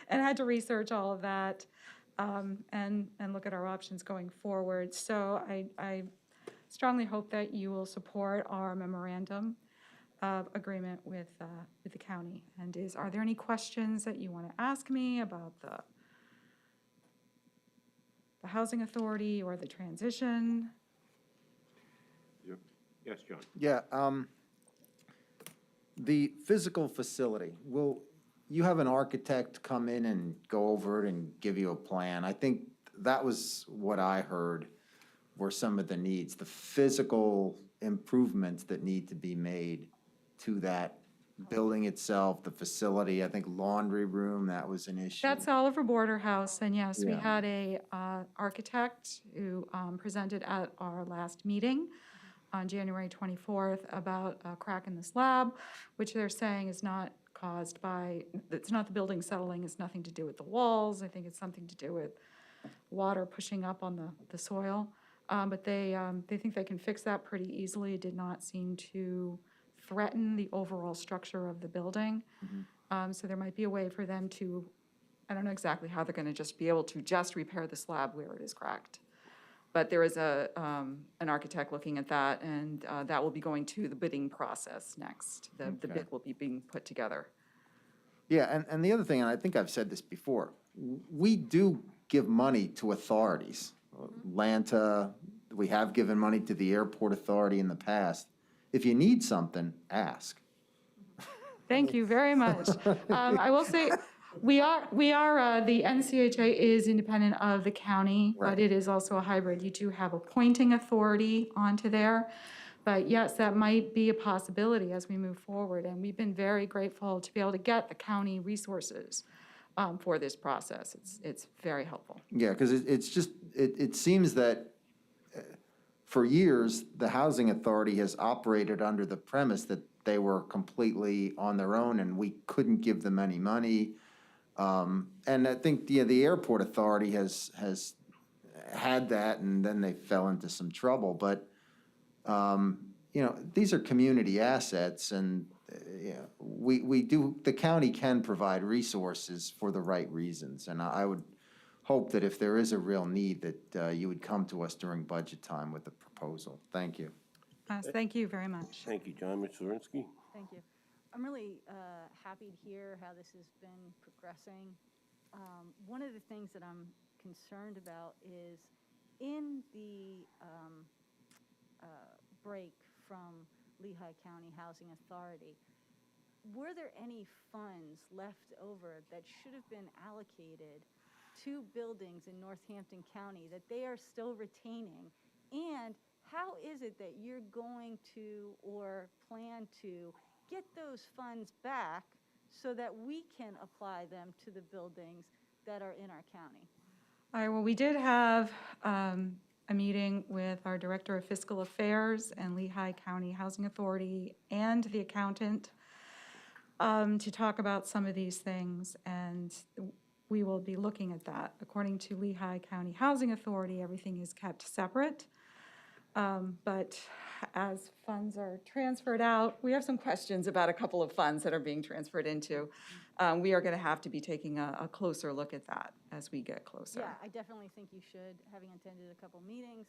And I had to research all of that. And look at our options going forward. So I strongly hope that you will support our memorandum of agreement with the county. And are there any questions that you want to ask me about the housing authority or the transition? Yes, John. Yeah, the physical facility, will you have an architect come in and go over it and give you a plan? I think that was what I heard were some of the needs, the physical improvements that need to be made to that building itself, the facility. I think laundry room, that was an issue. That's Oliver Border House, and yes, we Yeah. had a architect who presented at our last meeting on January 24th about a crack in the slab, which they're saying is not caused by, it's not the building settling, it's nothing to do with the walls. I think it's something to do with water pushing up on the soil. But they think they can fix that pretty easily. It did not seem to threaten the overall structure of the building. So there might be a way for them to, I don't know exactly how they're going to just be able to just repair the slab where it is cracked. But there is an architect looking at that, and that will be going to the bidding process next. The bid will be being put together. Yeah, and the other thing, and I think I've said this before, we do give money to authorities. Lanta, we have given money to the airport authority in the past. If you need something, ask. Thank you very much. I will say, we are the NCHA is independent of the county, Right. but it is also a hybrid. You do have appointing authority onto there. But yes, that might be a possibility as we move forward. And we've been very grateful to be able to get the county resources for this process. It's very helpful. Yeah, because it's just, it seems that for years, the housing authority has operated under the premise that they were completely on their own and we couldn't give them any money. And I think the airport authority has had that, and then they fell into some trouble. But these are community assets, and we do. The county can provide resources for the right reasons, and I would hope that if there is a real need, that you would come to us during budget time with a proposal. Thank you. Thank you very much. Thank you, John. Mr. Zirinsky? Thank you. I'm really happy to hear how this has been progressing. One of the things that I'm concerned about is in the break from Lehigh County Housing Authority, were there any funds left over that should have been allocated 2 buildings in Northampton County that they are still retaining? And how is it that you're going to or plan to get those funds back so that we can apply them to the buildings that are in our county? All right, well, we did have a meeting with our Director of Fiscal Affairs and Lehigh County Housing Authority and the accountant to talk about some of these things, and we will be looking at that. According to Lehigh County Housing Authority, everything is kept separate. But as funds are transferred out, we have some questions about a couple of funds that are being transferred into. We are going to have to be taking a closer look at that as we get closer. Yeah, I definitely think you should. Having attended a couple meetings,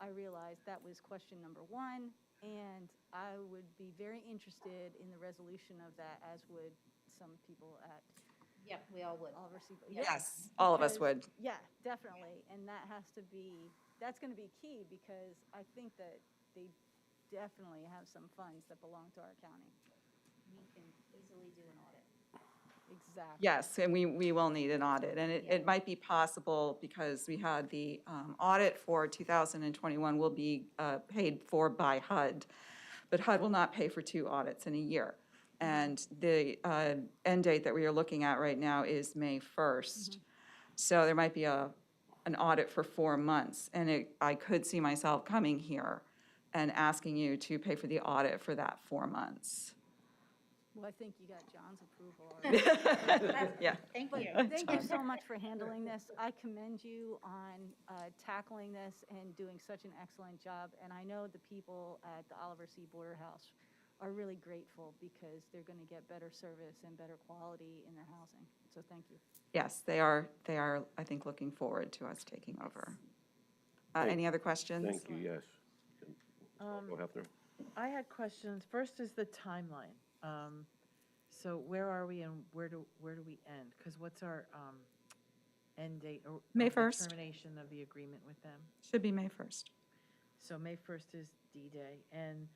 I realized that was question number 1, and I would be very interested in the resolution of that, as would some people at Yep, we all would. Oliver C. Yes, all of us would. Yeah, definitely, and that's going to be key, because I think that they definitely have some funds that belong to our county. We can easily do an audit. Exactly. Yes, and we will need an audit, and it might be possible because we had the audit for 2021 will be paid for by HUD, but HUD will not pay for 2 audits in a year. And the end date that we are looking at right now is May 1st. So there might be an audit for 4 months, and I could see myself coming here and asking you to pay for the audit for that 4 months. Well, I think you got John's approval already. Yeah. Thank But you. thank you so much for handling this. I commend you on tackling this and doing such an excellent job. And I know the people at the Oliver C. Border House are really grateful, because they're going to get better service and better quality in their housing. So thank you. Yes, they are, I think, looking forward to us taking over. Any other questions? Thank you, yes. Go Hefner. I had questions. First is the timeline. So where are we and where do we end? Because what's our end date or May of the 1st. termination of the agreement with them? Should be May 1st. So May 1st is D-Day. And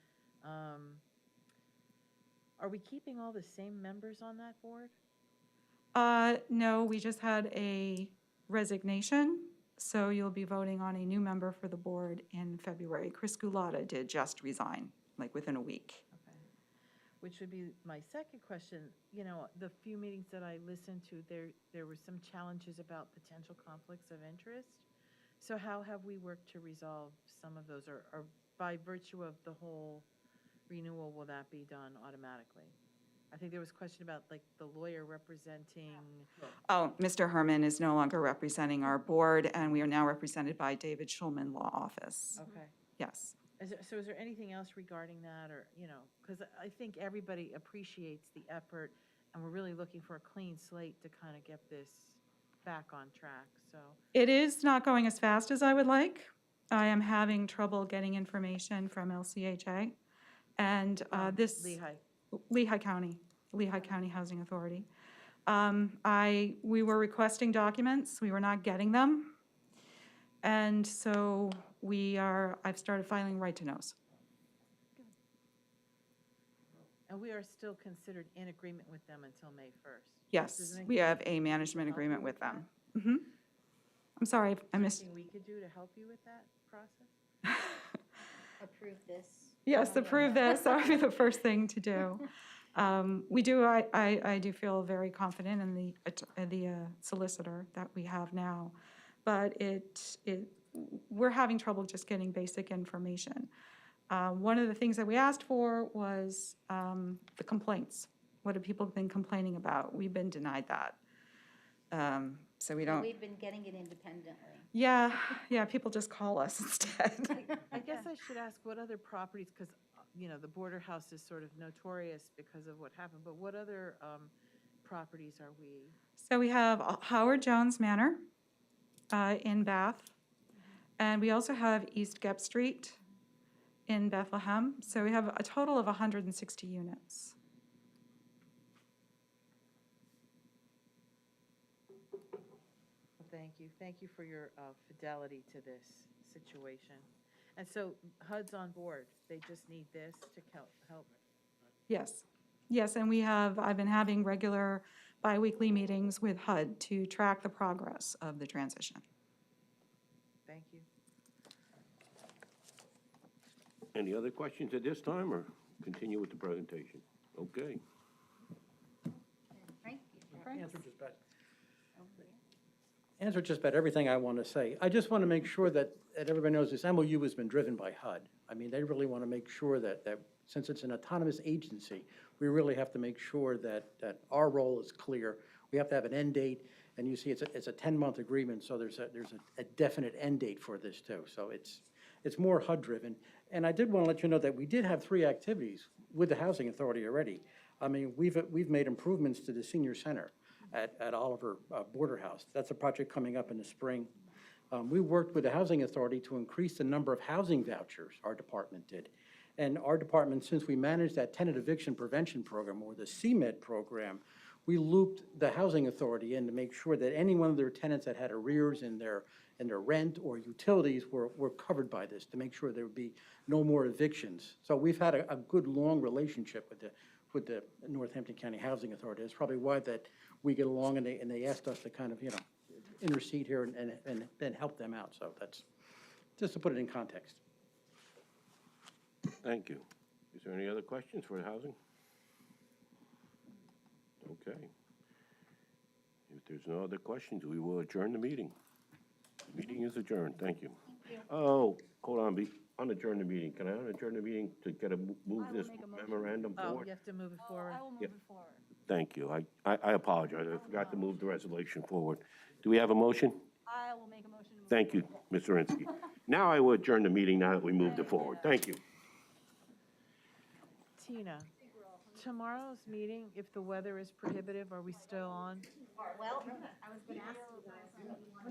are we keeping all the same members on that board? No, we just had a resignation, so you'll be voting on a new member for the board in February. Chris Gulata did just resign, like within a week. Okay. Which would be my second question. You know, the few meetings that I listened to, there were some challenges about potential conflicts of interest. So how have we worked to resolve some of those, or by virtue of the whole renewal, will that be done automatically? I think there was a question about, like, the lawyer representing. Oh, Mr. Herman is no longer representing our board, and we are now represented by David Schulman Law Office. Okay. Yes. So is there anything else regarding that, or, you know, because I think everybody appreciates the effort, and we're really looking for a clean slate to kind of get this back on track, so. It is not going as fast as I would like. I am having trouble getting information from LCHA, and this. Lehigh County Housing Authority. We were requesting documents, we were not getting them. And so I've started filing right-to-knows. And we are still considered in agreement with them until May 1st. Yes, we have a management agreement with them. I'm sorry, I missed. Anything we could do to help you with that process? Approve this. Yes, approve this, that would be the first thing to do. I do feel very confident in the solicitor that we have now, but we're having trouble just getting basic information. One of the things that we asked for was the complaints. What have people been complaining about? We've been denied that. So we don't. We've been getting it independently. Yeah, people just call us instead. I guess I should ask what other properties, because, you know, the Border House is sort of notorious because of what happened, but what other properties are we? So we have Howard Jones Manor in Bath, and we also have East Gep Street in Bethlehem. So we have a total of 160 units. Thank you. Thank you for your fidelity to this situation. And so HUD's on board. They just need this to help. Yes. Yes, and I've been having regular biweekly meetings with HUD to track the progress of the transition. Thank you. Any other questions at this time, or continue with the presentation? Okay. Answered just about everything I want to say. I just want to make sure that everybody knows this MOU has been driven by HUD. I mean, they really want to make sure that since it's an autonomous agency, we really have to make sure that our role is clear. We have to have an end date, and you see it's a 10-month agreement, so there's a definite end date for this too. So it's more HUD-driven. And I did want to let you know that we did have 3 activities with the Housing Authority already. I mean, we've made improvements to the senior center at Oliver Border House. That's a project coming up in the spring. We worked with the Housing Authority to increase the number of housing vouchers our department did. And our department, since we managed that tenant eviction prevention program, or the CMED program, we looped the Housing Authority in to make sure that any one of their tenants that had arrears in their rent or utilities were covered by this, to make sure there would be no more evictions. So we've had a good, long relationship with the Northampton County Housing Authority. That's probably why that we get along, and they asked us to kind of, intercede here and help them out. So that's just to put it in context. Thank you. Is there any other questions for the housing? Okay. If there's no other questions, we will adjourn the meeting. The meeting is adjourned. Thank you. Oh, hold on. Unadjourn the meeting. Can I unadjourn the meeting to move this memorandum Oh, forward? you have to move it forward. I will move Yep. it forward. Thank you. I apologize. I forgot to move the resolution forward. Do we have a motion? I will make a motion to move. Thank you, Mr. Rinsky. Now I will adjourn the meeting now that we moved it forward. Thank you. Tina, tomorrow's meeting, if the weather is prohibitive, are we still on? Well, I was going to ask you guys.